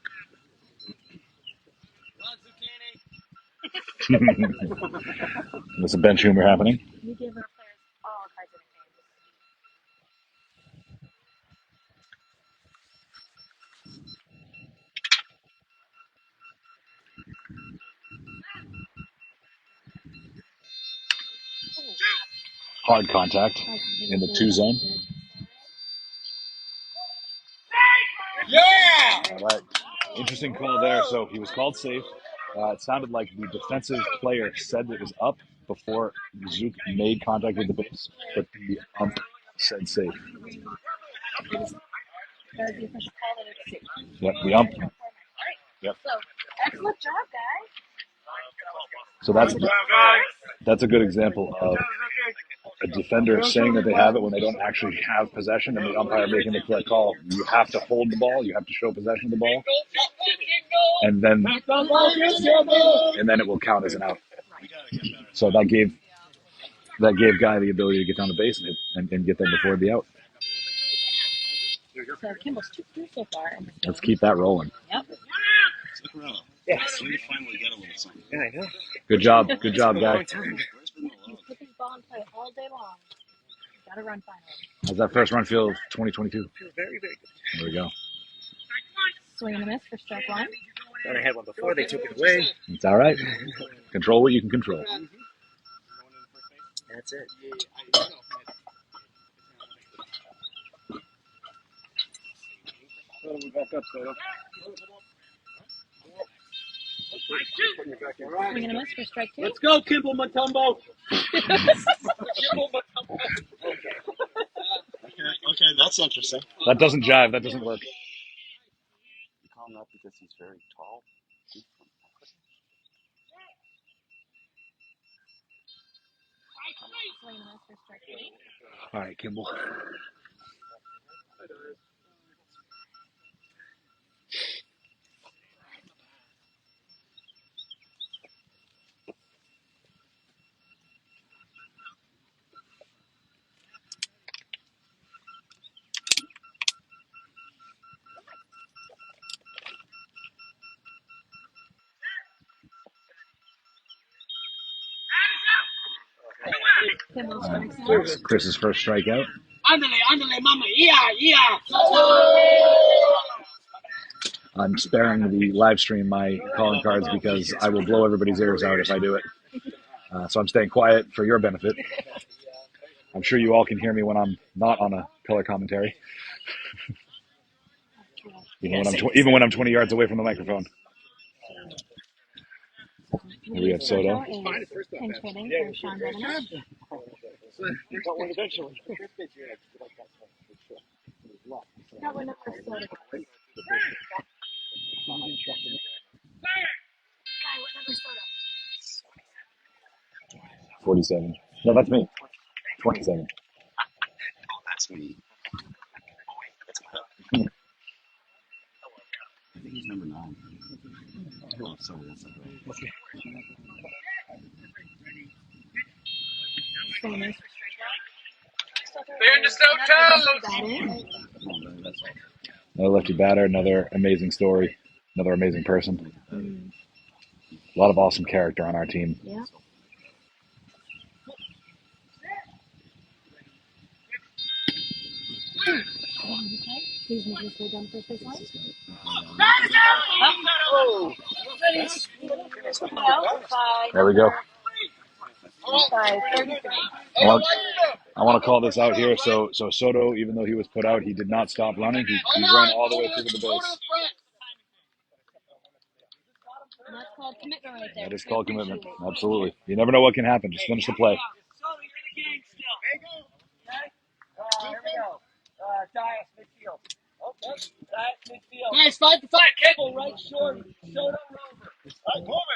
There's some bench humor happening. We give our players all kinds of nicknames. Hard contact in the 2 zone. All right. Interesting call there. So he was called safe. It sounded like the defensive player said it was up before Zook made contact with the base, but the ump said safe. That was the official call that it's safe. Yep, the ump. Yep. So, excellent job, guys. So that's a good example of a defender saying that they have it when they don't actually have possession, and the umpire making the correct call. You have to hold the ball. You have to show possession of the ball, and then it will count as an out. So that gave Guy the ability to get down the base and get them before the out. So Kimball's 2 so far. Let's keep that rolling. Yep. Yes. We finally get a little something. Yeah, I know. Good job, Guy. Where's been the You put this ball in play all day long. You gotta run finally. How's that first run feel 2022? Very, very good. There we go. Swing and a miss for strike 1. Thought I had one before, they took it away. It's all right. Control what you can control. That's it. Back up, Soto. Swing and a miss for strike 2. Let's go, Kimball Mutombo. Okay, that's interesting. That doesn't jive. That doesn't work. You call him that because he's very tall. Swing and a miss for strike 3. All right, Kimball. Kimball strikes out. Chris's first strikeout. Ándale, mama. Yeah. I'm sparing the live stream my calling cards because I will blow everybody's ears out if I do it. So I'm staying quiet for your benefit. I'm sure you all can hear me when I'm not on a color commentary. Even when I'm 20 yards away from the microphone. Here we have Soto. Pinch hitting for Sean Reddish. Got one eventually. Got one up for Soto. Guy, what number Soto? 47. No, that's me. 27. That's me. I think he's number 9. Oh, sorry, that's not right. Okay. Swing and a miss for strike 1. They're just no toes. Another lefty batter, another amazing story, another amazing person. A lot of awesome character on our team. Yeah. Please make this way down first baseline. There we go. 5:33. I want to call this out here. So Soto, even though he was put out, he did not stop running. He ran all the way through to the base. And that's called commitment right there. That is called commitment. Absolutely. You never know what can happen. Just finish the play. Here we go. Dias midfield. Okay. Dias midfield. Nice, 5 to 5. Kimball right short. Soto Rover.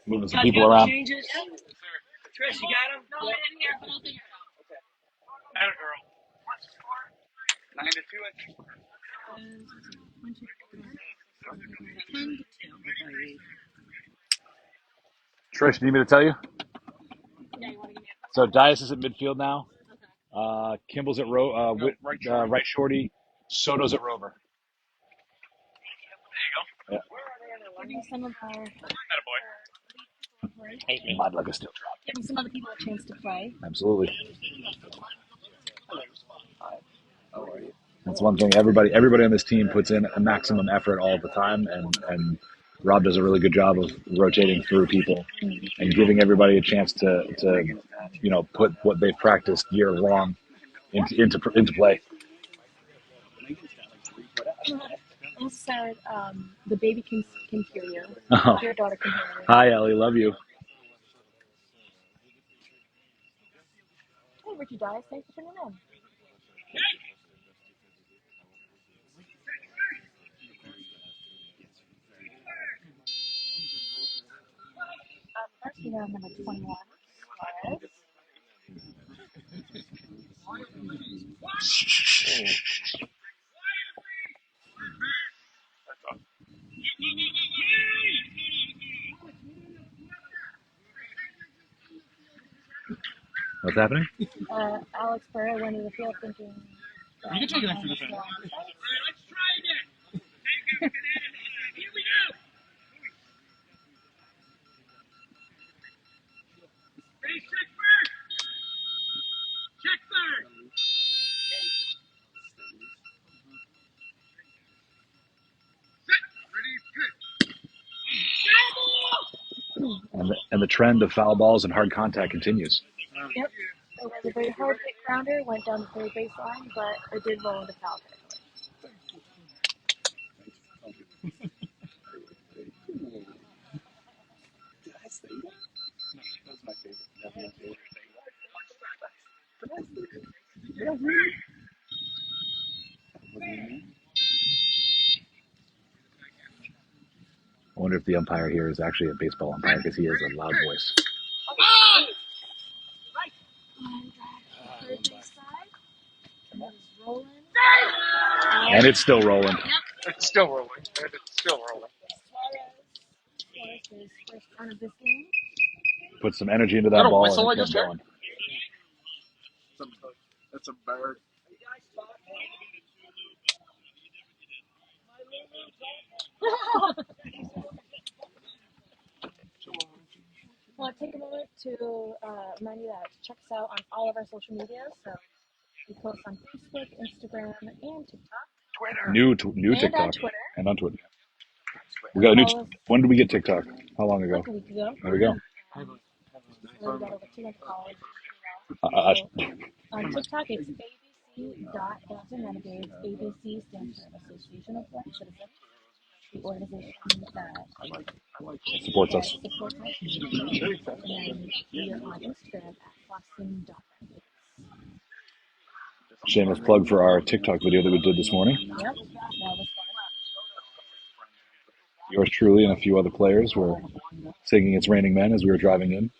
Moving some people around. Changes. Trish, you got him? No, I didn't hear, but I'll figure it out. Atta girl. 9 to 2. 10-2. Trish, need me to tell you? Yeah, you want to give me So Dias is at midfield now. Kimball's at right shorty. Soto's at rover. Yeah. Giving some of our Modluck is still dropped. giving some other people a chance to play. Absolutely. That's one thing. Everybody on this team puts in a maximum effort all the time, and Rob does a really good job of rotating through people and giving everybody a chance to put what they've practiced year long into play. I said the baby can hear you. Oh. Your daughter can hear you. Hi, Ellie. Love you. Hey, Ricky Dias, thanks for tuning in. First we have number 21, Suarez. What's happening? Alex Pereira went to the field thinking. You can take it after the fan. Let's try again. Here we go. Ready, check first. Check first. Set. Ready, good. And the trend of foul balls and hard contact continues. Yep. It was a very hard hit grounder, went down the third baseline, but it did roll into foul territory. Did I say that? No, that was my favorite. That was my favorite. I wonder if the umpire here is actually a baseball umpire because he has a loud voice. Third base side. And it's rolling. And it's still rolling. It's still rolling. It's still rolling. Suarez's first run of this game. Put some energy into that a ball whistle I and just kept heard? going. That's a bird. Well, take a moment to remind you that check us out on all of our social media. So we post on Facebook, Instagram, and TikTok. New And TikTok. on Twitter. And on Twitter. We got a new. When did we get TikTok? How long ago? Like a week ago. There we go. We got over 200 followers. On TikTok, it's abc.Boston Renegades. ABC stands for Association of Black Citizens, the organization that Supports us. supports us. And then we are on Instagram at Boston.Renegades. Shameless plug for our TikTok video that we did this morning. Yep, that was fun. Yours truly and a few other players were singing "It's Raining Men" as we were driving in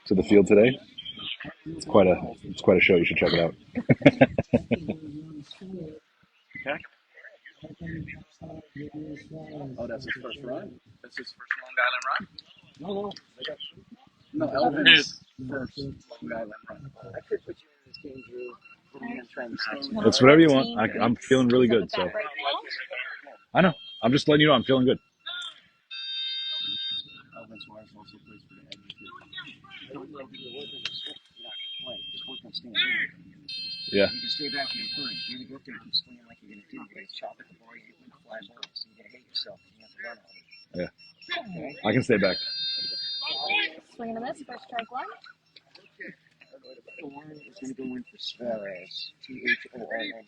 to the field today. It's quite a show. You should check it out. Oh, that's his first run? That's his first Long Island run? No, Elvin's first Long Island run. I could put you in this game, Drew. I'm trying to stay. It's whatever you want. I'm feeling really good. So I know. I'm just letting you know I'm feeling good. Elvin Suarez also plays for the Edge. Don't let people work on the swing. You're not going to play. Just work on staying there. Yeah. You can stay back in the front. You're going to go up there and keep swinging like you're going to do. You guys chop at the ball, you get fly balls. So you're going to hate yourself. You have to run all day. Yeah. I can stay back. Swing and a miss, first strike one. Thorne is going to go in for Suarez. Thorn.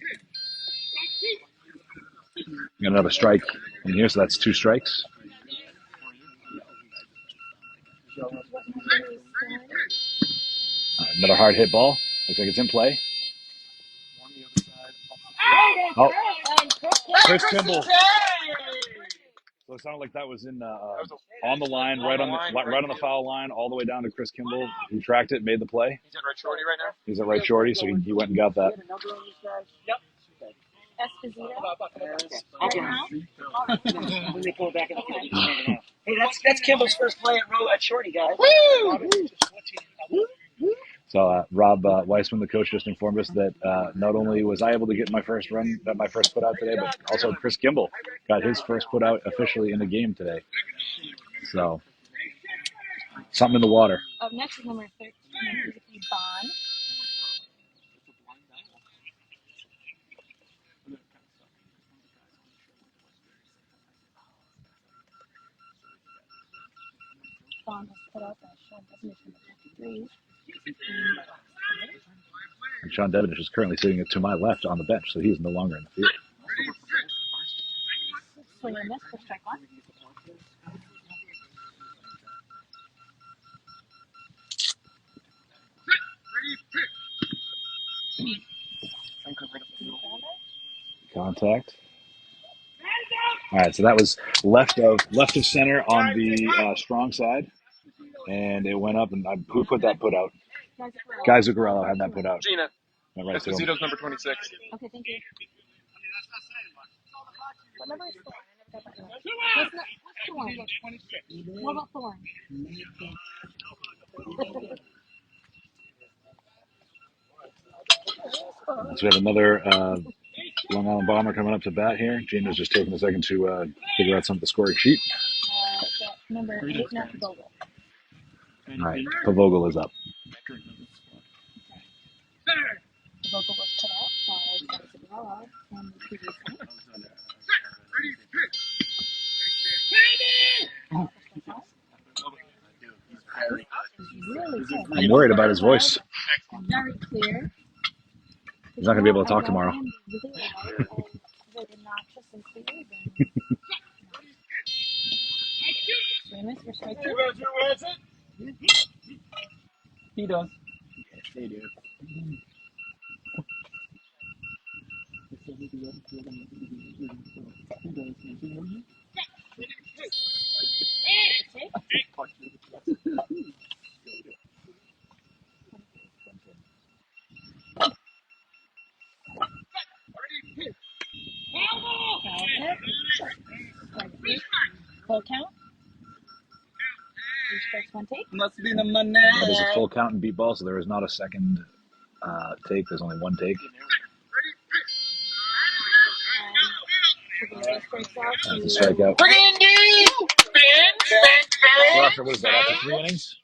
Got another strike in here, so that's 2 strikes. Another hard hit ball. Looks like it's in play. Oh, Chris Kimball. So it sounded like that was in on the line, right on the foul line, all the way down to Chris Kimball. He tracked it, made the play. He's at right shorty right now. He's at right shorty, so he went and got that. Esposito. Okay. When they pull back in the field. Hey, that's Kimball's first play at Shorty, guys. So Rob Weissman, the coach, just informed us that not only was I able to get my first put out today, but also Chris Kimball got his first put out officially in the game today. So something in the water. Up next is number 13, Bond. Bond has put out that Sean Devenish number 53. And Sean Devenish is currently sitting to my left on the bench, so he is no longer in the field. Swing and miss for strike one. Contact. All right, so that was left of center on the strong side, and it went up. And who put that put out? Guy Zuccarello had that put out. Gina. Right, Esposito's number 26. Okay, thank you. What number is Thorne? I never got that one. What's Thorne? What about Thorne? So we have another Long Island Bomber coming up to bat here. Gina's just taking a second to figure out some of the scoring sheet. Number 8, not Vogel. All right, Pavogel is up. Vogel was put out by Zagarella and the previous one. Really good. I'm worried about his voice. Very clear. He's not going to be able to talk tomorrow. He does. They do. Full count. 3 strikes, 1 take. Must be the money. That is a full count in beat ball, so there is not a second take. There's only 1 take. That's a strikeout. So after, what is that, after 3 innings?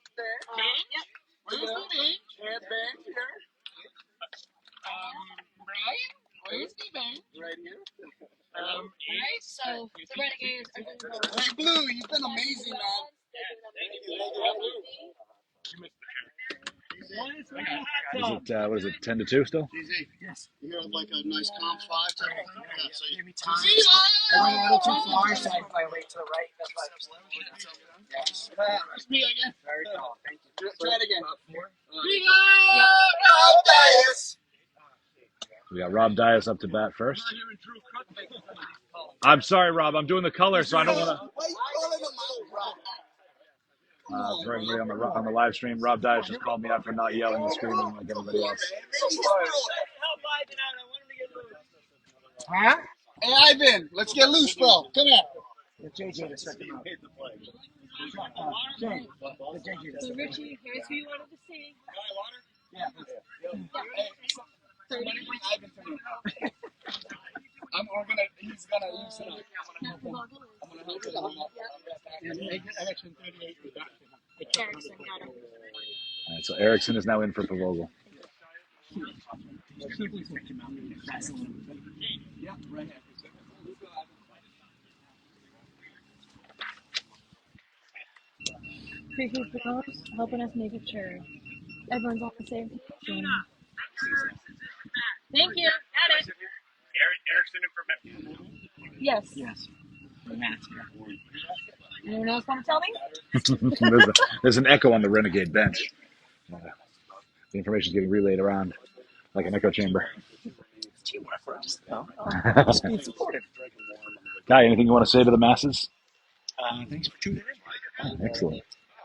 Right here. Alright, so the Renegades are going to go. Hey, Blue, you've been amazing, man. What is it, 10-2 still? Yes. You have like a nice comp 5 type of thing. Yeah, so you I went a little too far, so I way to the right. That's why I'm slow. Yes. That's me again. Very tall. Thank you. Try it again. We got Rob Dias up to bat first. I'm sorry, Rob. I'm doing the color, so I don't want to. Why are you calling him out, Rob? For everybody on the live stream, Rob Dias just called me out for not yelling and screaming like everybody else. Huh? Hey, Ivan, let's get loose, bro. Come here. The JJ to set them up. So Richie, here's who you wanted to see. Yeah. He's gonna use it. I'm gonna hold it on that. Action 38 reduction. Erickson got him. All right, so Erickson is now in for Pavogel. Yeah, right. Appreciate the calls, helping us make it sure everyone's on the same page. Thank you. Got it. Erickson and Yes. Yes. The Mats. Anyone else want to tell me? There's an echo on the Renegade bench. The information is getting relayed around like an echo chamber. Just being supportive. Guy, anything you want to say to the masses? Thanks for tuning in. Excellent.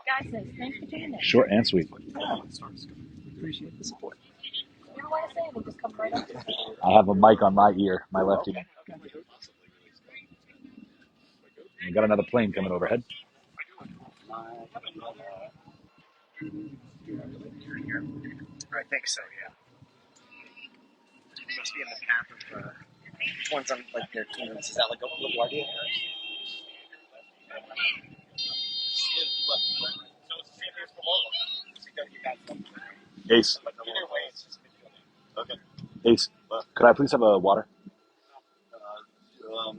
Guys, thanks for tuning in. Short and sweet. Appreciate the support. I have a mic on my ear, my left ear. We got another plane coming overhead. I think so, yeah. It must be in the path of ones on like their teams. Is that like a LaGuardia? Ace. Okay. Ace. Could I please have a water? Sure.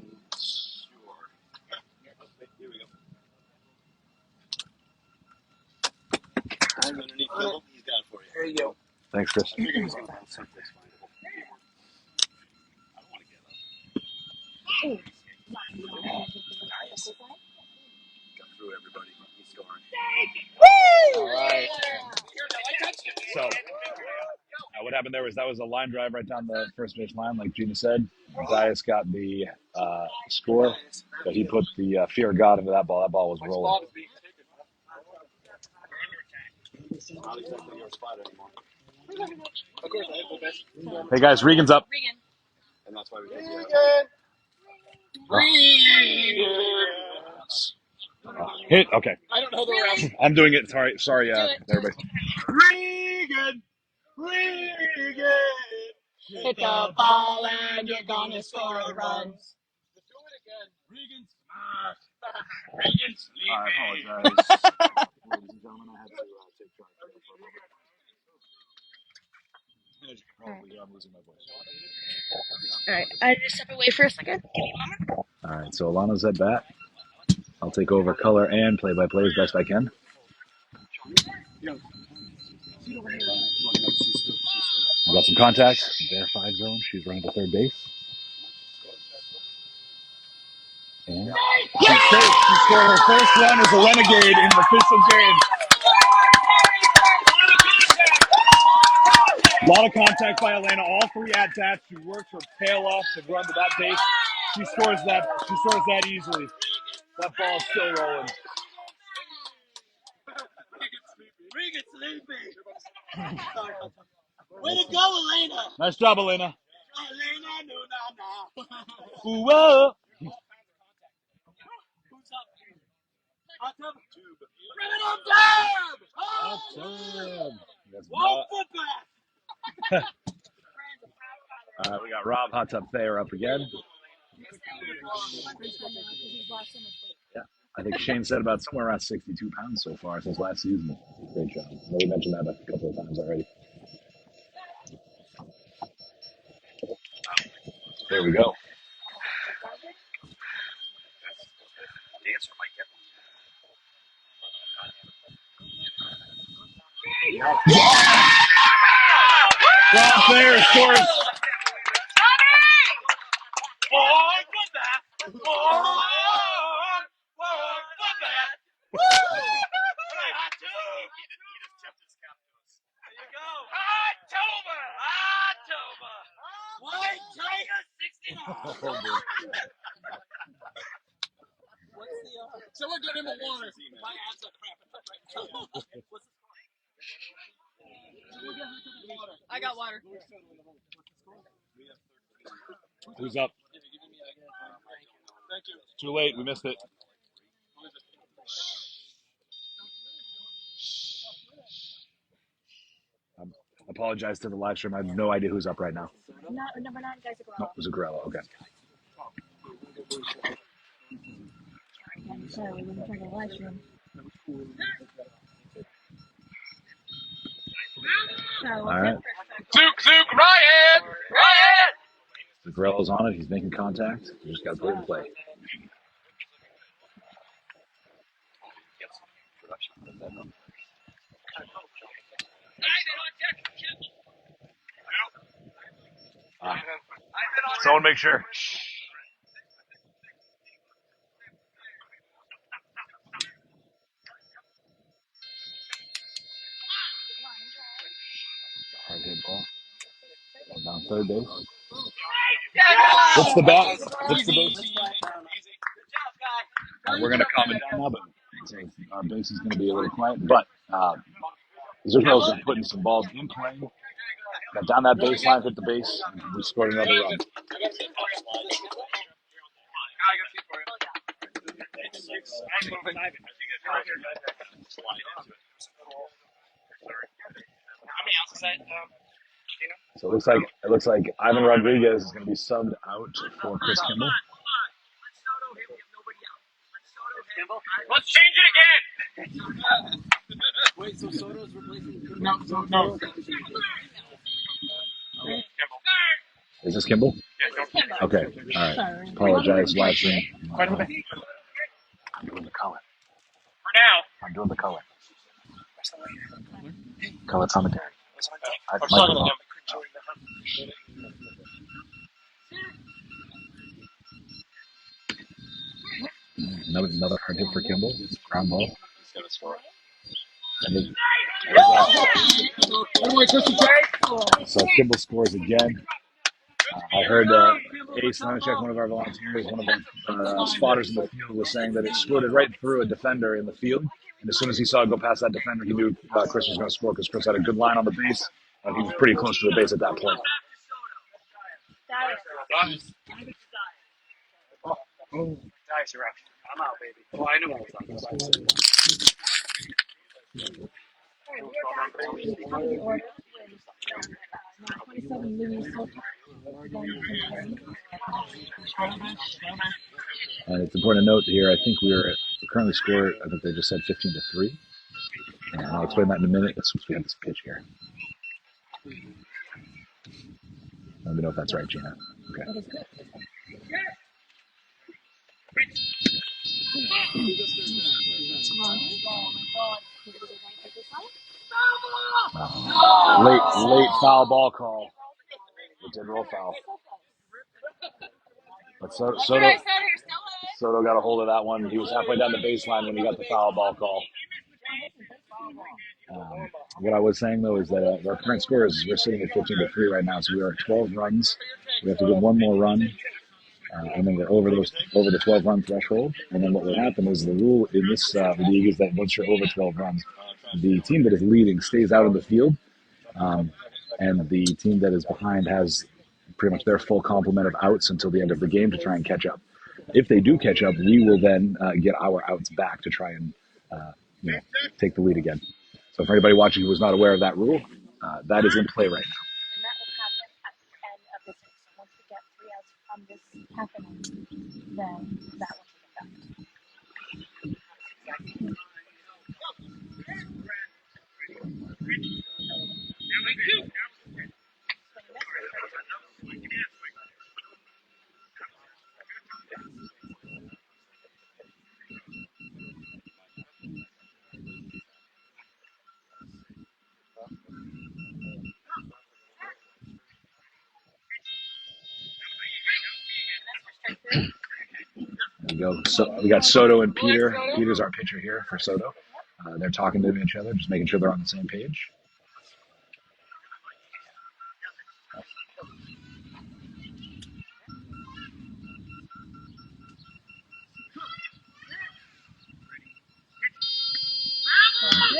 Here we go. I'm underneath Bill. He's got it for you. There you go. Thanks, Chris. I figured he was going to bounce someplace fine. I don't want to get up. Got through everybody. He's scoring. All right. So, what happened there was that was a line drive right down the first base line, like Gina said. Dias got the score, but he put the fear of God into that ball. That ball was rolling. Not exactly your spot anymore. Hey guys, Regan's up. Regan. And that's why we Hit. Okay. I don't know the rest. I'm doing it. Sorry, Do it. everybody. Regan! Hit the ball and you're gonna score a run. Do it again. Regan smash. Regan sleepy. I apologize. Ladies and gentlemen, I had to take charge. As you can probably hear, I'm losing my voice. All right, I just step away for a second. Give me a moment. All right, so Alana's at bat. I'll take over color and play-by-play as best I can. I got some contact. Verified zone. She's running to third base. And she's safe. She scored her first run as a Renegade in an official game. A lot of contact by Elena. All three at-bats. She works her tail off to run to that base. She scores that easily. That ball's still rolling. Regan sleepy. Way to go, Elena. Nice job, Elena. Elena, no, no. Ooh, whoa. Who's up? Hot tub. Bring it on, Dab! That's One foot back. we got Rob Hot Tub Thayer up again. Yeah, I think Shane said about somewhere around 62 pounds so far since last season. Great job. We mentioned that a couple of times already. There we go. Dancer might get Rob Thayer scores. Someone get him a water. My abs are cramping up right now. I got water. Who's up? Thank you. Too late. We missed it. I apologize to the live stream. I have no idea who's up right now. Number 9, guys. No, it was a gorilla. Okay. Sorry, we didn't turn the live stream. All right. Zook, Ryan! The gorilla's on it. He's making contact. You just got to put it in play. Someone make sure. Hard hit ball. Down third base. What's the bat? What's the base? We're going to calm it down now, but our base is going to be a little quiet. But Zuccarello's been putting some balls in play. Got down that baseline, hit the base, and we scored another run. I got a seat for you. I'm moving. How many ounces is that? So it looks like Ivan Rodriguez is going to be subbed out for Chris Kimball. Let's change it again. Wait, so Soto's replacing? No. Is this Kimball? Yeah, okay. All right. Apologize, live stream. I'm doing the color. For now. I'm doing the color. Color commentary. I was talking to him. Another hard hit for Kimball. Ground ball. He's got to score. So Kimball scores again. I heard Ace Lenachek, one of our volunteers, one of the spotters in the field, was saying that it squirted right through a defender in the field. And as soon as he saw it go past that defender, he knew Chris was going to score because Chris had a good line on the base, and he was pretty close to the base at that point. Nice, you're out. I'm out, baby. Oh, I know I was on. And it's important to note here, I think we currently score, I think they just said 15-3. And I'll explain that in a minute. Let's we have this pitch here. Let me know if that's right, Gina. Okay. Late foul ball call. It did roll foul. But Soto got a hold of that one. He was halfway down the baseline when he got the foul ball call. What I was saying, though, is that our current score is we're sitting at 15-3 right now, so we are at 12 runs. We have to get one more run, and then we're over the 12-run threshold. And then what will happen is the rule in this league is that once you're over 12 runs, the team that is leading stays out of the field, and the team that is behind has pretty much their full complement of outs until the end of the game to try and catch up. If they do catch up, we will then get our outs back to try and take the lead again. So for anybody watching who was not aware of that rule, that is in play right now. And that will happen at the end of this. Once we get 3 outs from this happening, then that will take effect. There we go. So we got Soto and Peter. Peter's our pitcher here for Soto. They're talking to each other, just making sure they're on the same page.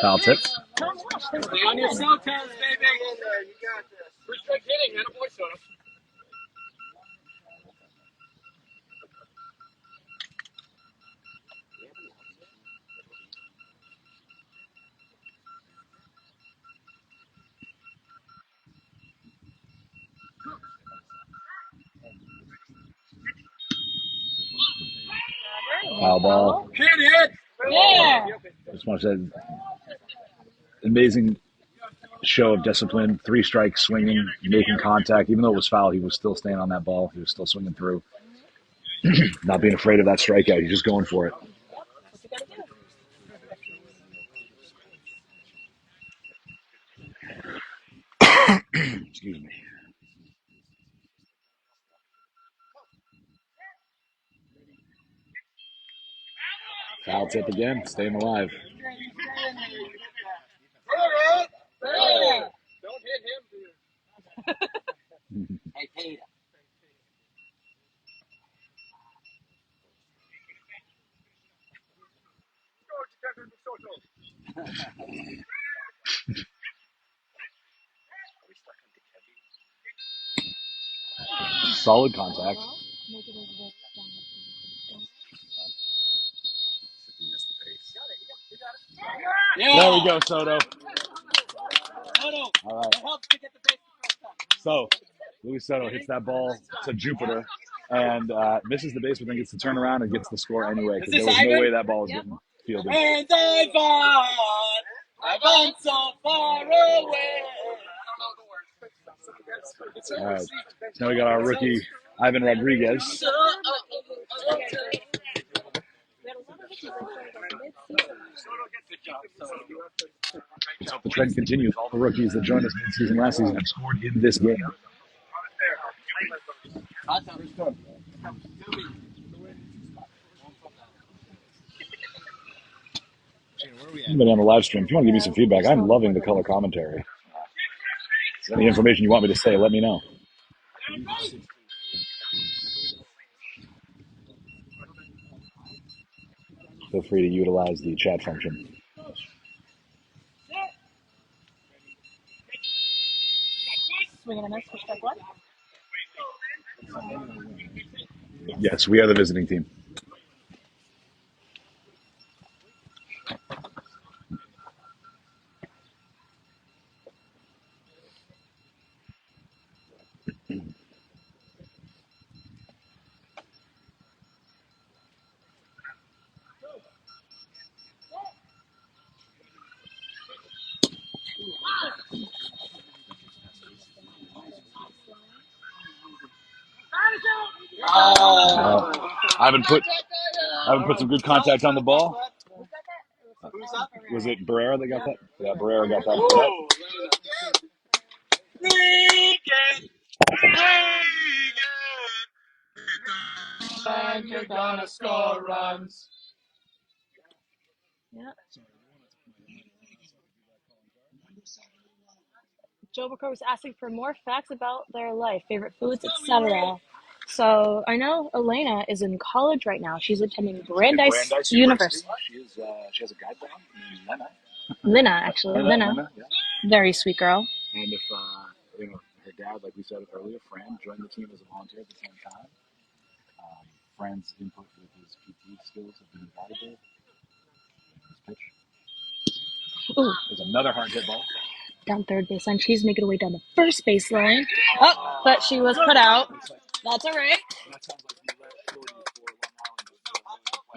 Foul tip. Stay on your cell toes, baby. Restrict hitting, man. Avoid Soto. Foul ball. Hit it. Yeah. Just want to say, amazing show of discipline. 3 strikes, swinging, making contact. Even though it was foul, he was still staying on that ball. He was still swinging through. Not being afraid of that strikeout. He's just going for it. Excuse me. Foul tip again. Staying alive. Don't hit him, dude. Hey, Peter. Solid contact. There we go, Soto. All right. So, Luis Soto hits that ball to Jupiter and misses the base, but then gets to turn around and gets the score anyway because there was no way that ball was getting fielded. And I've gone so far away. All right. So now we got our rookie, Ivan Rodriguez. Let's hope the trend continues. All the rookies that joined us mid-season last season have scored in this game. Anybody on the live stream, if you want to give me some feedback, I'm loving the color commentary. Any information you want me to say, let me know. Feel free to utilize the chat function. Swing and a miss for strike one. Yes, we are the visiting team. Ivan put some good contact on the ball. Was it Barrera that got that? Yeah, Barrera got that. And you're gonna score runs. Yeah. Joe Booker was asking for more facts about their life, favorite foods, etc. So I know Elena is in college right now. She's attending Brandeis University. She has a guide dog named Lena. Lena, actually. Lena. Yeah. Very sweet girl. And if her dad, like we said earlier, Fran, joined the team as a volunteer at the same time. Fran's input with his PT skills have been invaluable. His pitch. Ooh. There's another hard hit ball. Down third baseline. She's making her way down the first baseline. Oh, but she was put out. That's all right. That sounds like the last shorty for Long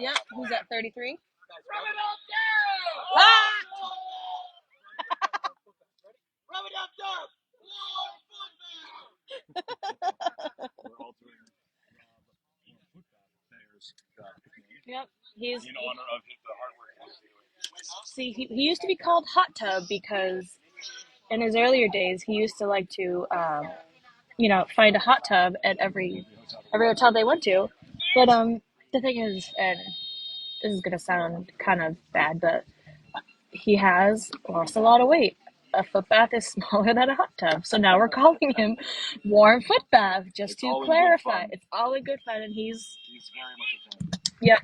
Island. Yep. Who's at 33? Rub it up, dog. Yep. He's in honor of the hard work he was doing. See, he used to be called Hot Tub because in his earlier days he used to like to find a hot tub at every hotel they went to. But the thing is, and this is gonna sound kind of bad, but he has lost a lot of weight. A foot bath is smaller than a hot tub, so now we're calling him warm foot bath just to clarify. It's all in good fun, and he's very much a fan. Yep,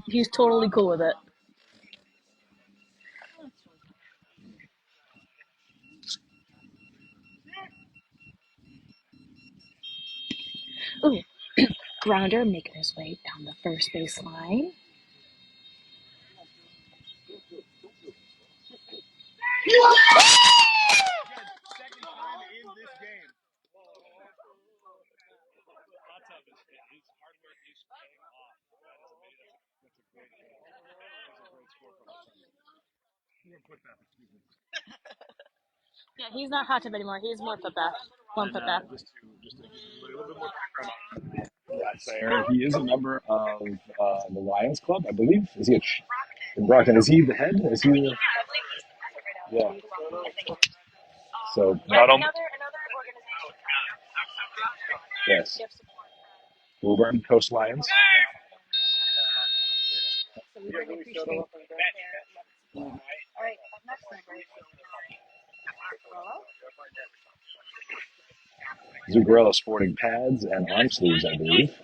he's totally cool with it. Ooh, Grounder making his way down the first base line. Second time in this game. Hot tub is his hard work is paying off. That's a great score from us. Yeah, he's not hot tub anymore. He's more foot bath. One foot bath. Just to give a little bit more background on that player, he is a member of the Lions Club, I believe. Is he in Brockton? Is he the head? Is he? Yeah. So not only. Yes. Woburn Coast Lions. Zuccarello sporting pads and arm sleeves, I believe.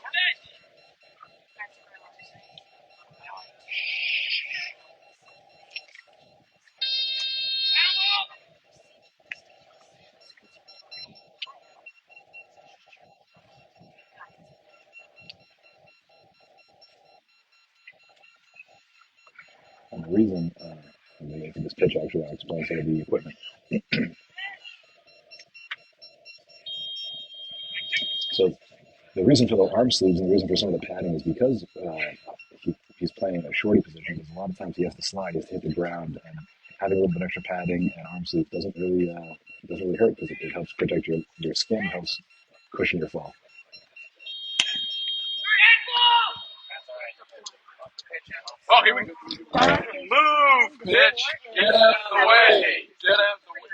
the reason for this pitch, actually, I'll explain some of the equipment. So the reason for the arm sleeves and the reason for some of the padding is because he's playing a shorty position. Because a lot of times he has to slide, he has to hit the ground, and having a little bit extra padding and arm sleeve doesn't really hurt because it helps protect your skin, helps cushion your fall. Oh, here we go. Move, bitch. Get out of the way. Get out of the way.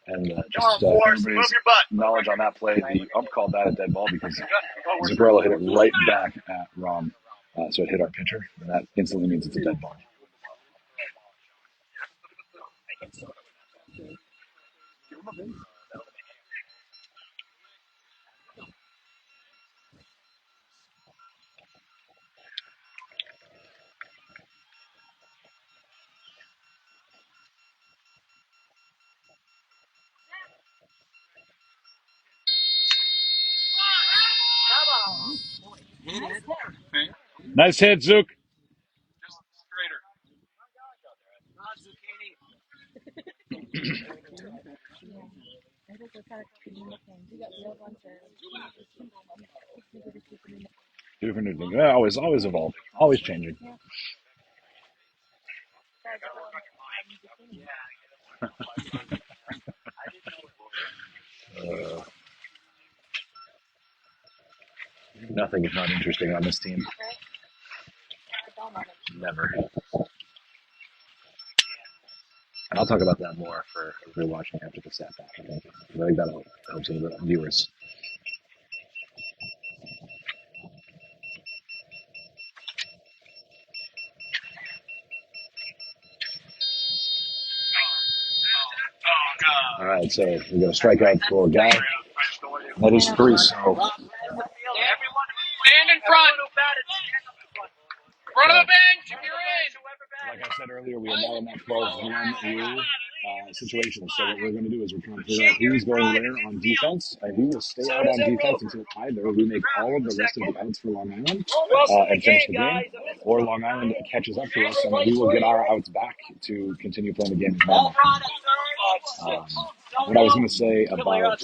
And just for everybody's knowledge on that play, the ump called that a dead ball because Zagrella hit it right back at Rom. So it hit our pitcher, and that instantly means it's a dead ball. Nice hit, Zook. Just straighter. Different new thing. Yeah, always evolving, always changing. Nothing is not interesting on this team. Never. And I'll talk about that more for if you're watching after the set back. I think that'll help some of the viewers. All right, so we got a strikeout for Guy. That is 3. So Stand in front. Front of the bench if you're in. like I said earlier, we are now in that 12-1 rule situation. So what we're going to do is we're trying to figure out who's going where on defense, and we will stay out on defense until either we make all of the rest of the outs for Long Island and finish the game, or Long Island catches up to us, and we will get our outs back to continue playing the game as normal. What I was going to say about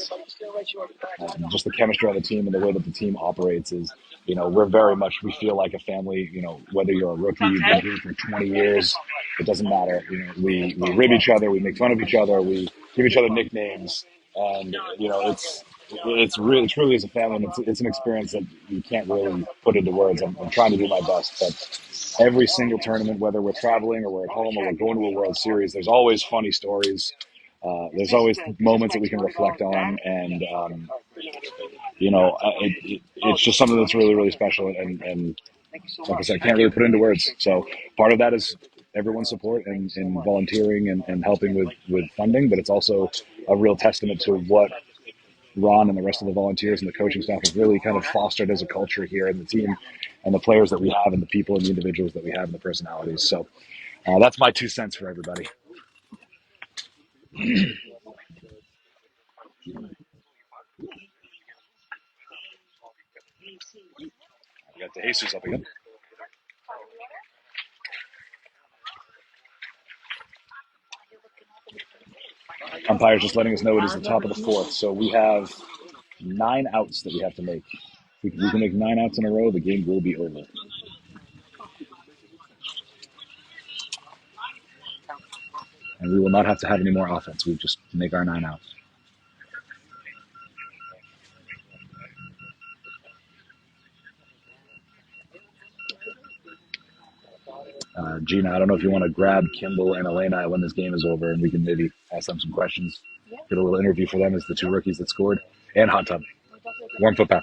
just the chemistry on the team and the way that the team operates is, we're very much, we feel like a family. Whether you're a rookie, you've been here for 20 years, it doesn't matter. We rib each other, we make fun of each other, we give each other nicknames, and it's really as a family, and it's an experience that you can't really put into words. I'm trying to do my best, but every single tournament, whether we're traveling or we're at home or we're going to a World Series, there's always funny stories. There's always moments that we can reflect on, and it's just something that's really, really special. And like I said, I can't really put it into words. So part of that is everyone's support and volunteering and helping with funding, but it's also a real testament to what Ron and the rest of the volunteers and the coaching staff have really kind of fostered as a culture here in the team, and the players that we have, and the people and the individuals that we have, and the personalities. So that's my 2 cents for everybody. We got the Jesus up again. Umpire's just letting us know it is the top of the 4th. So we have 9 outs that we have to make. If we can make 9 outs in a row, the game will be over. And we will not have to have any more offense. We just make our 9 outs. Gina, I don't know if you want to grab Kimball and Elena when this game is over, and we can maybe ask them some questions. Get a little interview for them as the 2 rookies that scored. And Hot Tub. Warm foot bath.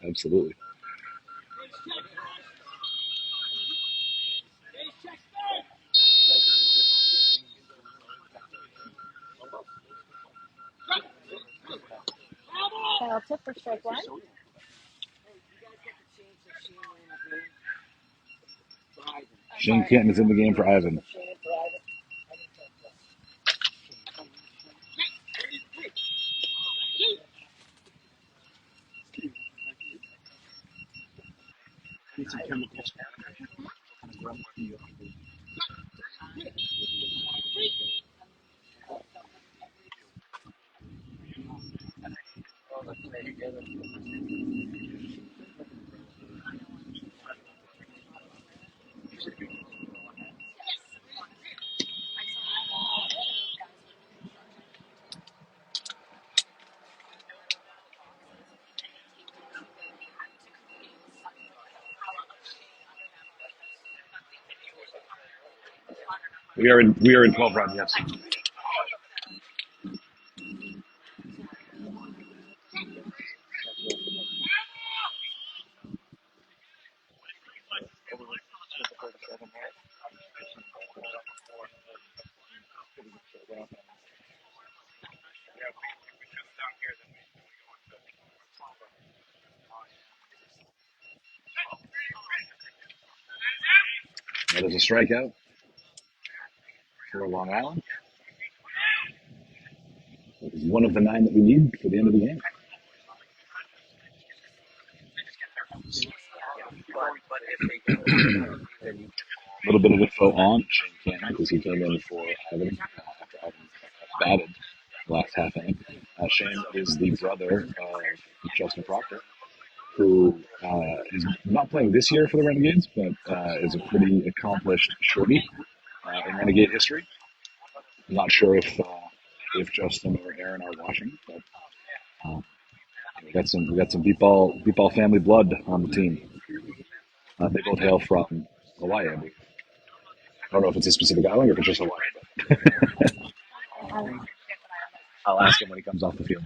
Absolutely. I'll tip for strike 1. Shane Kenton is in the game for Ivan. Need some chemicals. We are in 12 round, yes. That is a strikeout for Long Island. It is one of the 9 that we need for the end of the game. A little bit of info on Shane Cannon because he came in for Everton after having batted the last half inning. Shane is the brother of Justin Proctor, who is not playing this year for the Renegades, but is a pretty accomplished shorty in Renegade history. I'm not sure if Justin or Aaron are watching, but we got some Beatball family blood on the team. They both hail from Hawaii, I believe. I don't know if it's a specific island or if it's just Hawaii, but I'll ask him when he comes off the field.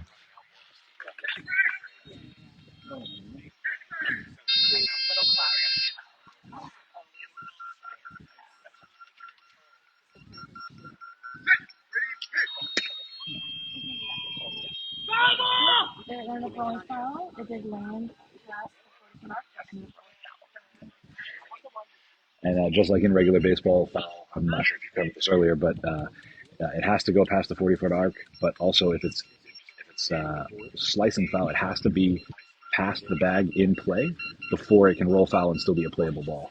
They're going to go foul. It did land past the 40 mark. And just like in regular baseball foul, I'm not sure if you covered this earlier, but it has to go past the 40-foot arc. But also, if it's slicing foul, it has to be past the bag in play before it can roll foul and still be a playable ball.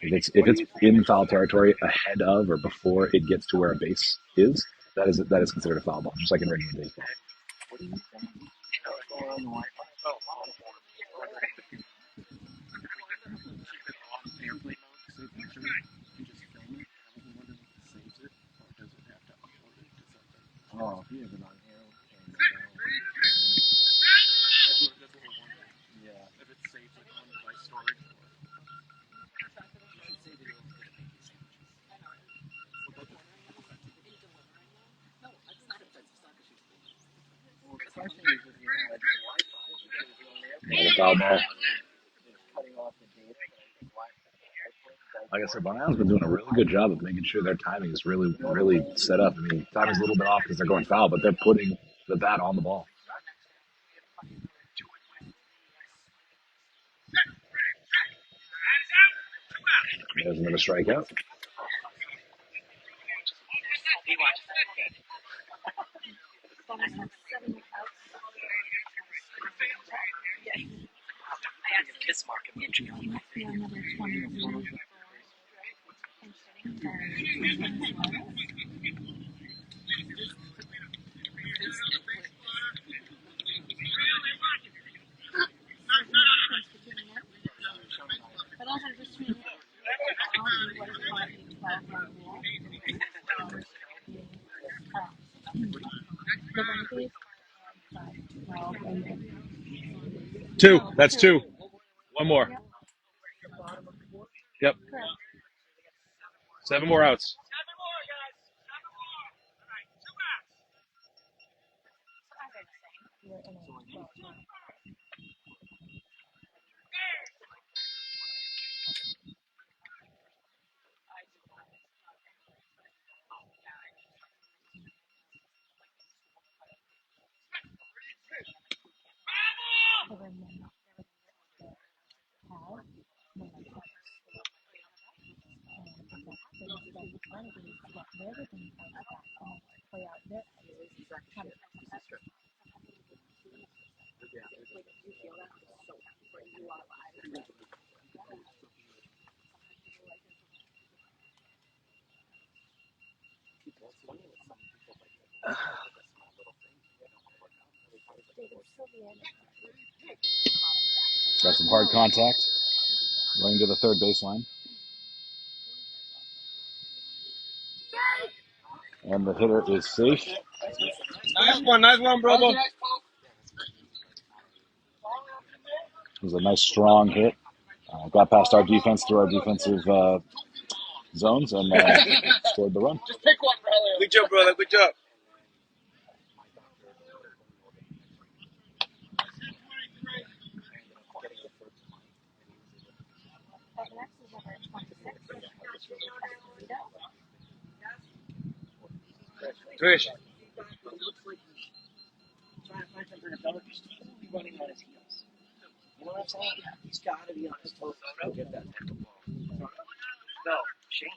If it's in foul territory ahead of or before it gets to where a base is, that is considered a foul ball, just like in regular baseball. Oh, he has it on here. Yeah. If it's saved on device storage. Another foul ball. Like I said, Long Island's been doing a really good job of making sure their timing is really, really set up. I mean, timing's a little bit off because they're going foul, but they're putting the bat on the ball. There's another strikeout. Kiss mark immediately. Another 20. But also just between the Renegades are 12 and then 2. That's 2. One more. Yep. 7 more outs. Got some hard contact. Running to the third baseline. And the hitter is safe. Nice one, bro. It was a nice, strong hit. Got past our defense through our defensive zones and scored the run. Just pick one, brother. Good job, brother. Good job. Trish. Trying to find something about he's totally running on his heels. You know what I'm saying? He's got to be on his toes to get that type of ball. No, Shane.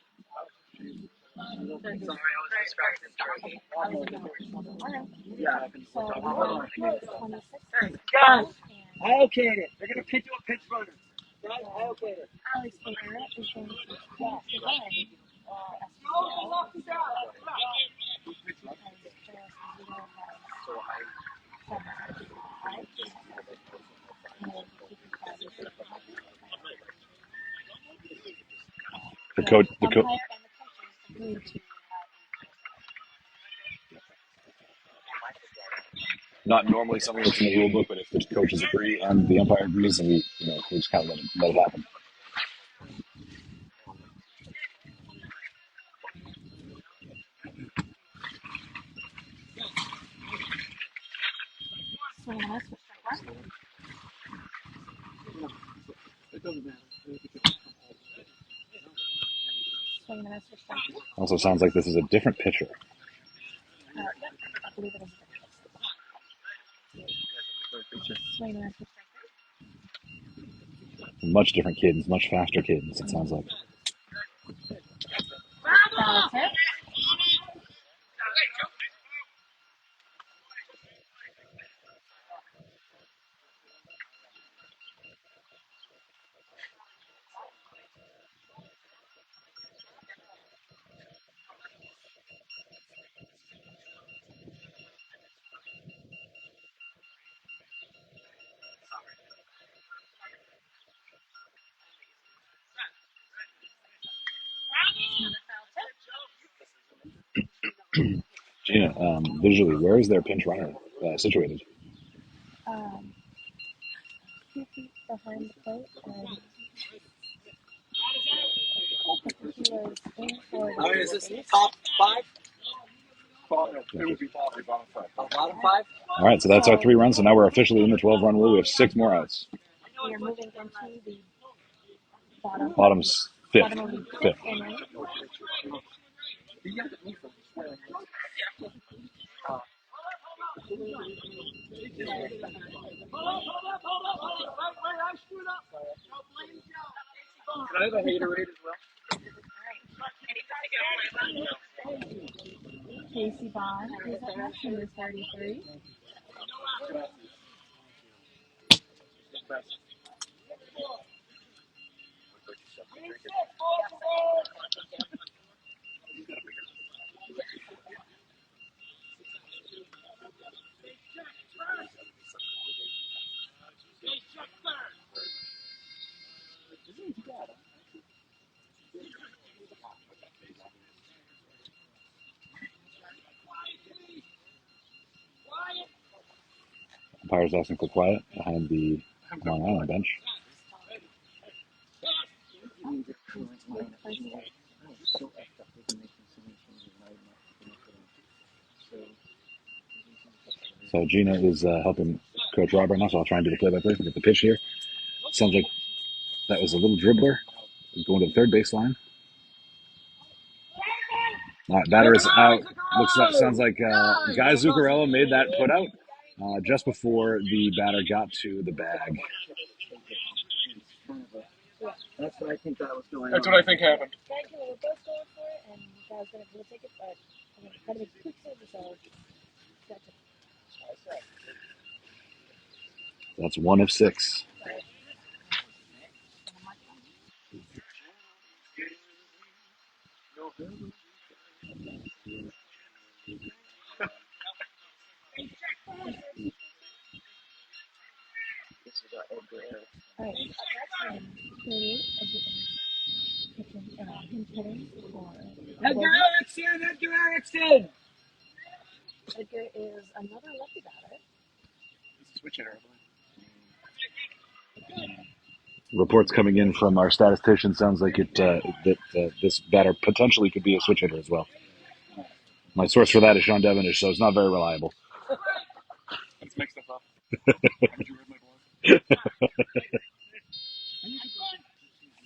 Sorry, I was distracted. Yeah. Guys, I okayed it. They're going to pitch to a pitch runner. Guys, I okayed it. Alex O'Hara is going to run. The coach. Not normally something that's in the rule book, but if the coaches agree and the umpire agrees, and we just kind of let it happen. It doesn't matter. Also sounds like this is a different pitcher. Much different cadence, much faster cadence, it sounds like. Gina, visually, where is their pinch runner situated? 2 feet behind the plate, and he was in for All right, is this top five? It would be probably bottom five. Bottom five? All right, so that's our 3 runs. So now we're officially in the 12-run rule. We have 6 more outs. we are moving into the Bottom's fifth. bottom of the fifth inning. Can I have a haterade as well? Casey Bond is up next, number 33. Umpire's asking for quiet behind the Long Island bench. So Gina is helping Coach Rob right now, so I'll try and do the play-by-play. Get the pitch here. Sounds like that was a little dribbler going to the third baseline. Batter is out. Sounds like Guy Zuccarello made that put out just before the batter got to the bag. That's what I think that was going on. That's what I think happened. We were both going for it, and the guy was going to take it, but I'm going to try to make a quick save, so That's 1 of 6. hitting for Edgar Erickson! Edgar Erickson! Edgar is another lucky batter. He's a switch hitter, I believe. Reports coming in from our statistician sounds like this batter potentially could be a switch hitter as well. My source for that is Sean Devonish, so it's not very reliable. Let's make stuff up. Haven't you read my blog?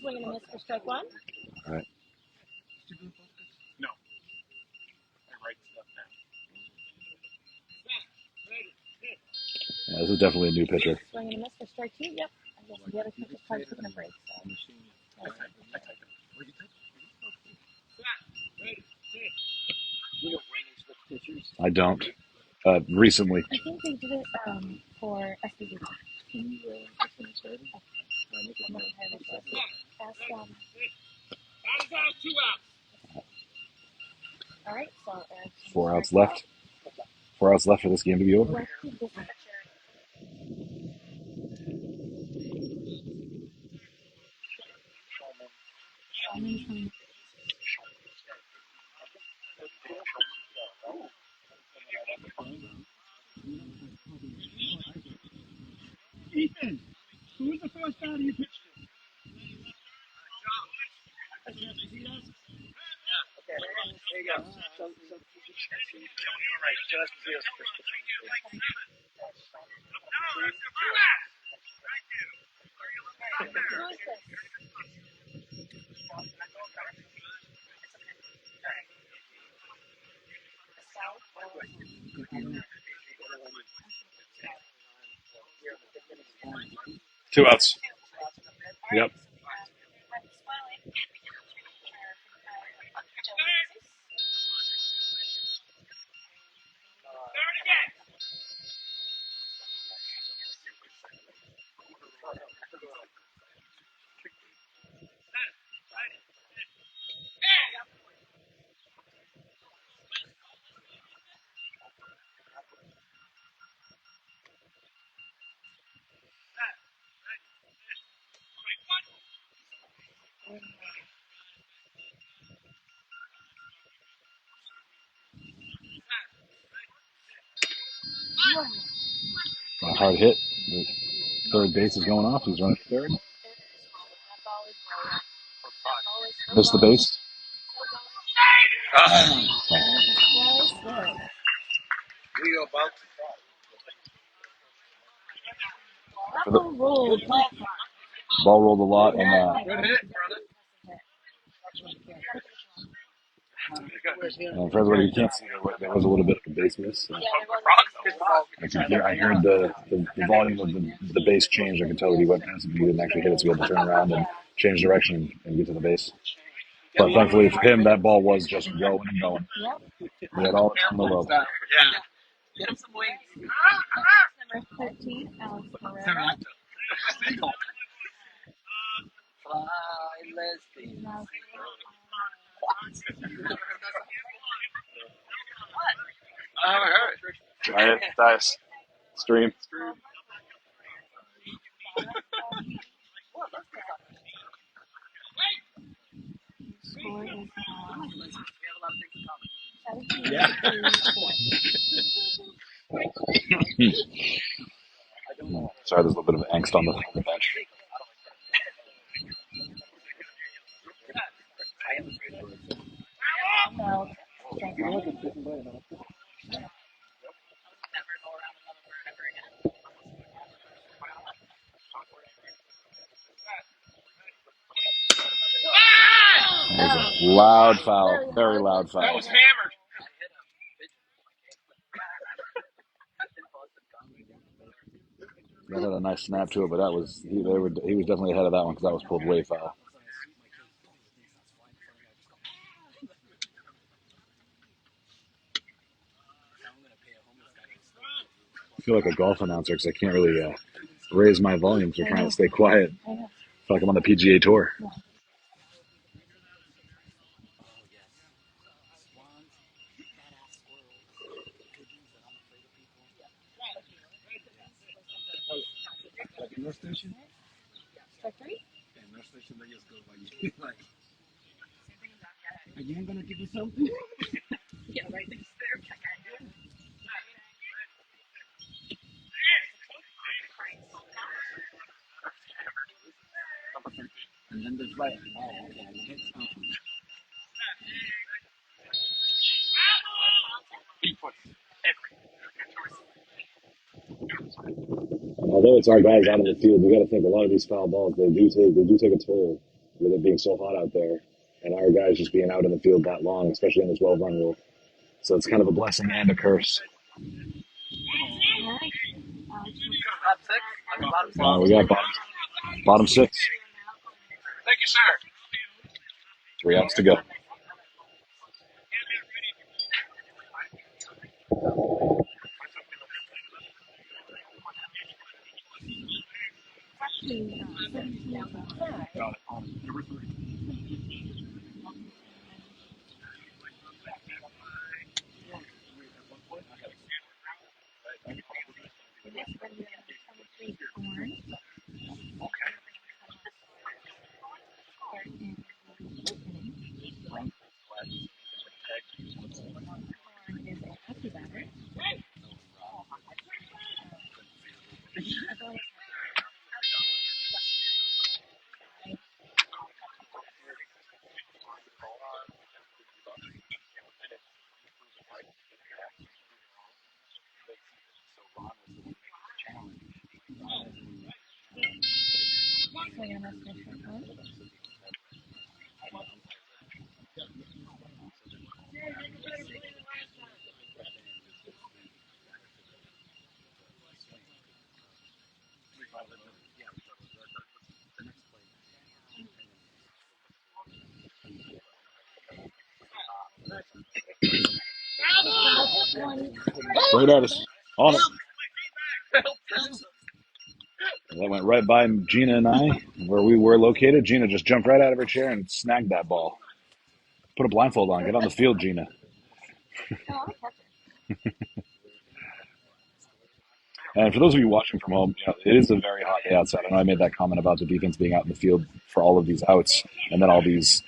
Swing and a miss for strike one. All right. No. I write stuff down. Yeah, this is definitely a new pitcher. Swing and a miss for strike two. Yep. I guess the other pitch is probably taking a break. So. You know when they switch pitchers? I don't. Recently. I think they did it for SBG. Can you ask all right, so 4 outs left. 4 outs left for this game to be over. Ethan, who was the first batter you pitched to? Okay, there you go. So you're right. Just zero's first pitch. Two outs. Yep. A hard hit. The third base is going off. He's running third. Missed the base. Ball rolled a lot, and Good hit, brother. for everybody who can't see, there was a little bit of a base miss. I heard the volume of the base change. I could tell that he went past it, but he didn't actually hit it, so he had to turn around and change direction and get to the base. But thankfully for him, that ball was just going and going. He had all the time in the world. Yeah. Get him some wings. Number 13, Alex Herrera. Fly, Leslie. I haven't heard it. Try it. Dice. Stream. Score is Yeah. Sorry, there's a little bit of angst on the bench. That was a loud foul. Very loud foul. That was hammered. That had a nice snap to it, but he was definitely ahead of that one because that was pulled way foul. I feel like a golf announcer because I can't really raise my volume because I'm trying to stay quiet. I feel like I'm on the PGA Tour. Like in your station? strike three. Yeah, in your station, they just go like Are you gonna give us something? Yeah, right next there. And then there's like, Although it's our guys out in the field, we got to think a lot of these foul balls they do take a toll with it being so hot out there, and our guys just being out in the field that long, especially in this 12 run rule. So it's kind of a blessing and a curse. We got bottom six. Thank you, sir. 3 outs to go. Straight at us. On it. That went right by Gina and I, where we were located. Gina just jumped right out of her chair and snagged that ball. Put a blindfold on. Get on the field, Gina. And for those of you watching from home, it is a very hot day outside. I know I made that comment about the defense being out in the field for all of these outs, and then all these,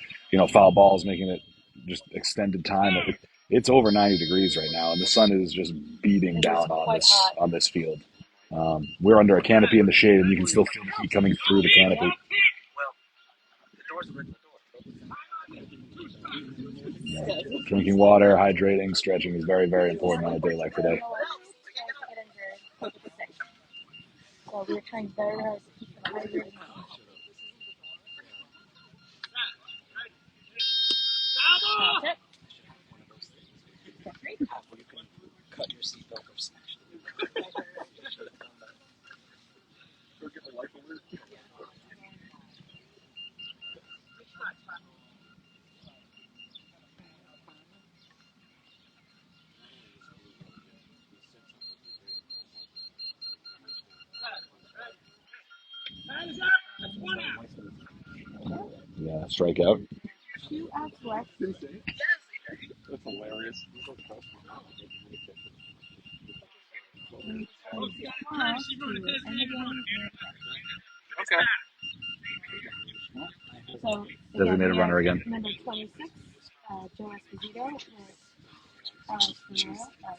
foul balls making it just extended time. It's over 90 degrees right now, and the sun is just beating down on this field. We're under a canopy in the shade, and you can still feel the heat coming through the canopy. Drinking water, hydrating, stretching is very, very important on a day like today. So we're trying very hard to keep them hydrated. cut your seatbelt or smash Yeah, strikeout. 2 outs left. That's hilarious. Okay. So Designated again, runner again. number 26, Joe Esposito with Carlos Ferreira as the runner.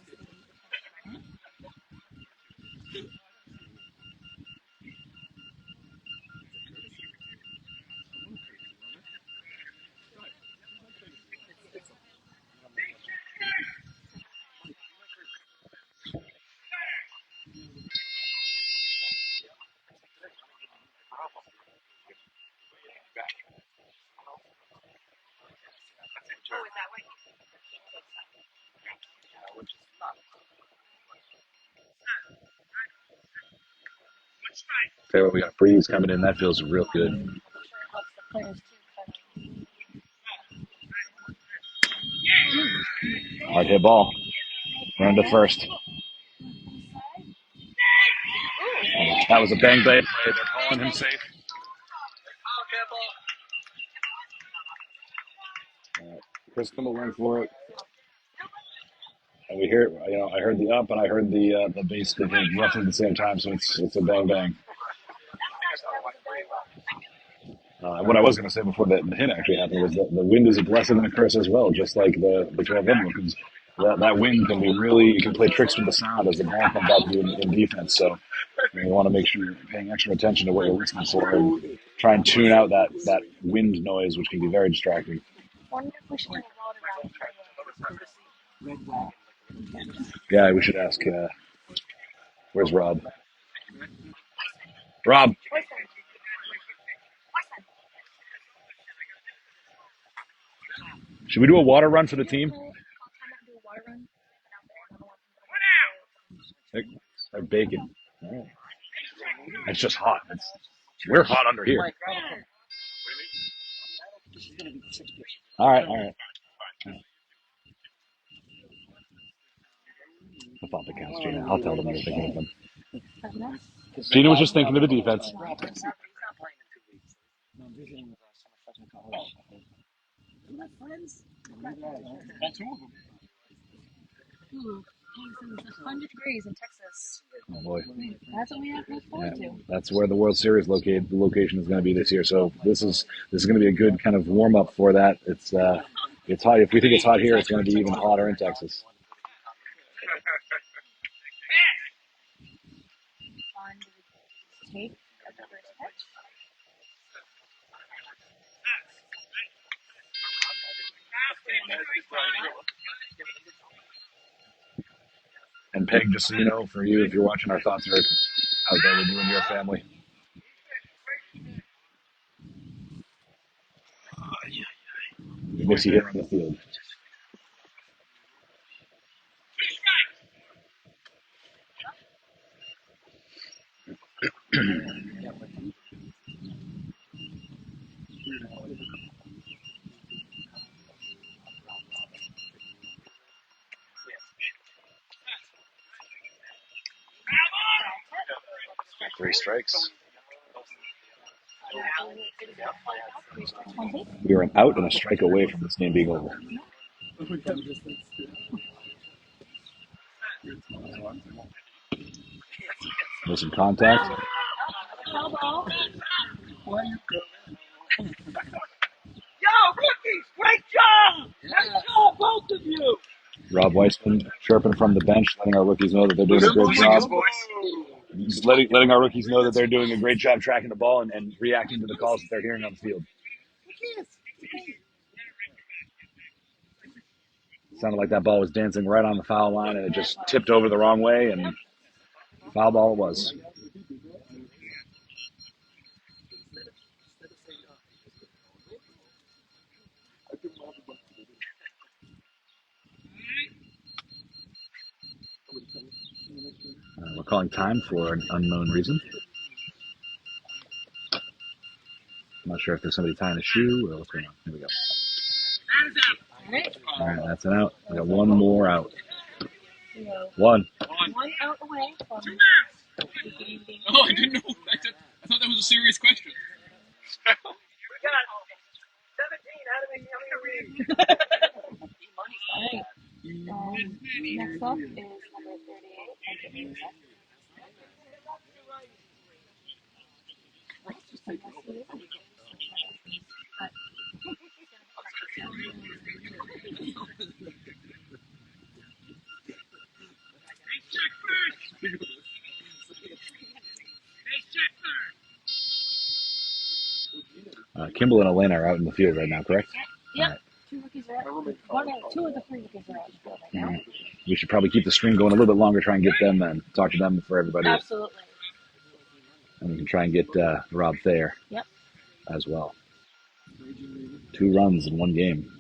Okay, well, we got Breeze coming in. That feels real good. Hard hit ball. Run to first. That was a bang play. They're calling him safe. Chris Kimball went for it. And we hear, I heard the up and I heard the base hit roughly at the same time, so it's a bang bang. what I was going to say before the hit actually happened was that the wind is a blessing and a curse as well, just like the 12 hit because that wind can be really, it can play tricks with the sound as the ball comes out to you in defense. So you want to make sure you're paying extra attention to what you're listening for and try and tune out that wind noise, which can be very distracting. Wonder if we should do a roll around. Yeah, we should ask. Where's Rob? Rob, should we do a water run for the team? Or bacon. Oh. It's just hot. We're hot under here. All right. I thought the counts, Gina. I'll tell them you're thinking of them. Gina was just thinking of the defense. All two of them. Ooh, it's 100 degrees in Texas. Oh boy. That's what we have to look forward to. That's where the World Series the location is going to be this year. So this is going to be a good kind of warm up for that. It's hot. If we think it's hot here, it's going to be even hotter in Texas. Take at the first pitch. And Peg, just so you know, for you, if you're watching, our thoughts are out there with you and your family. We miss you here on the field. Three strikes. We are an out and a strike away from this game being over. There's some contact. Yo, rookies, great job! Great job, both of you! Rob Weissman chirping from the bench, letting our rookies know that they're doing a great job. Just letting our rookies know that they're doing a great job tracking the ball and reacting to the calls that they're hearing on the field. Sounded like that ball was dancing right on the foul line and it just tipped over the wrong way and foul ball it was. We're calling time for an unknown reason. I'm not sure if there's somebody tying a shoe or what's going on. Here we go. All right, that's an out. We got one more out. One out away from. Oh, I didn't know. I thought that was a serious question. We got 17 out of the Next up is number 38. Kimball and Elena are out in the field right now, correct? Yep. Right. Two rookies are out. Two of the three rookies are out in the field right now. We should probably keep the stream going a little bit longer, try and get them and talk to them for everybody. Absolutely. And we can try and get Rob Thayer as well. 2 runs in one game.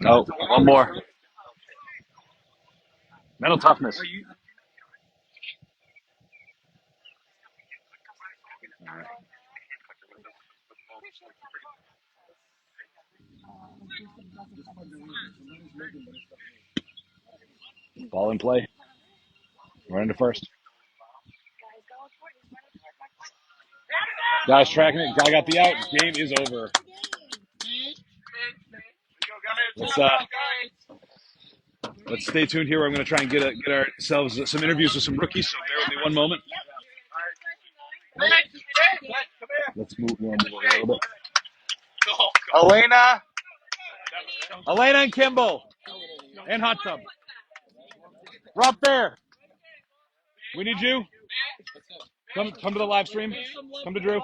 Oh, one more. Mental toughness. Ball in play. We're into first. Guys tracking it. Guy got the out. Game is over. Let's stay tuned here. I'm going to try and get ourselves some interviews with some rookies. So bear with me one moment. Let's move on a little bit. Elena and Kimball and Hot Tub. We're up there. We need you. Come to the live stream. Come to Drew.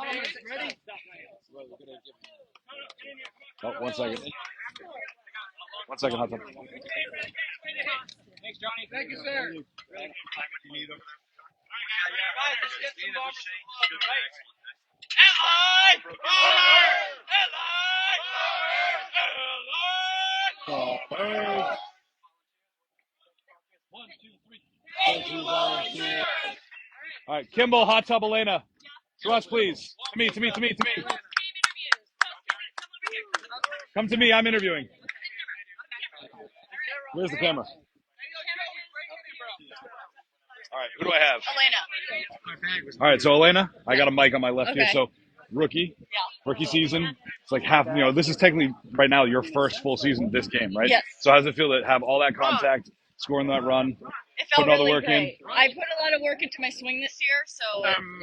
Oh, 1 second. 1 second, Hot Tub. Thanks, Johnny. Thank you, sir. All right, Kimball, Hot Tub, Elena. To us, please. To me. Come to me. I'm interviewing. Where's the camera? All right, who do I have? Elena. All right, so Elena, I got a mic on my left here. Okay. So rookie season. It's like half. This is technically right now your first full season of this game, right? Yes. So how does it feel to have all that contact, scoring that run, It felt putting all the really work great. in? I put a lot of work into my swing this year, so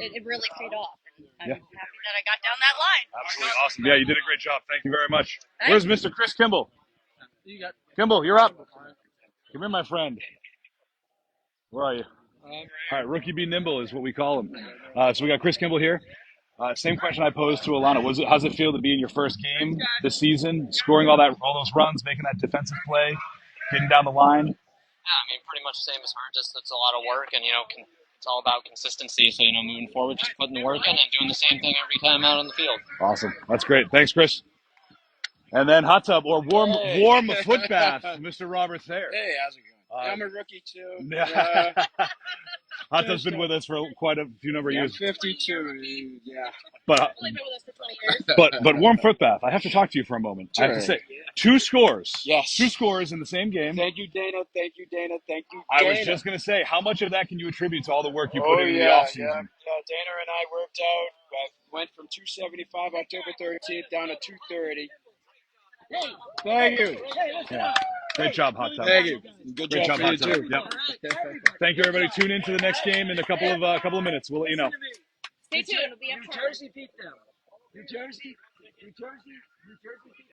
it really paid off. I'm happy that I got down that line. Absolutely awesome. Yeah, you did a great job. Thank you very much. Where's Mr. Chris Kimball? Kimball, you're up. Come here, my friend. Where are you? All right, rookie be nimble is what we call him. So we got Chris Kimball here. Same question I posed to Alana. How's it feel to be in your first game this season, scoring all those runs, making that defensive play, getting down the line? Yeah, I mean, pretty much the same as her. Just it's a lot of work, and it's all about consistency. So moving forward, just putting the work in and doing the same thing every time out on the field. Awesome, that's great. Thanks, Chris. And then hot tub or warm foot bath, Mr. Robert Thayer. Hey, how's it going? I'm a rookie too. Hot tub's been with us for quite a few number of years. 52, yeah. But warm foot bath. I have to talk to you for a moment. Sure. I have to say, 2 scores. Yes. 2 scores in the same game. Thank you, Dana. Thank you, Dana. Thank you, I Dana. was just going to say, how much of that can you attribute to all the work you put in the offseason? Yeah, Dana and I worked out. I went from 275 October 13th down to 230. Thank you. Yeah. Great job, Hot Tub. Thank you. Good Great job, for you Hot Tub. too. Yep. Thank you, everybody. Tune in to the next game in a couple of minutes. We'll let you know. Stay tuned. We'll be up New Jersey beat them. New Jersey beat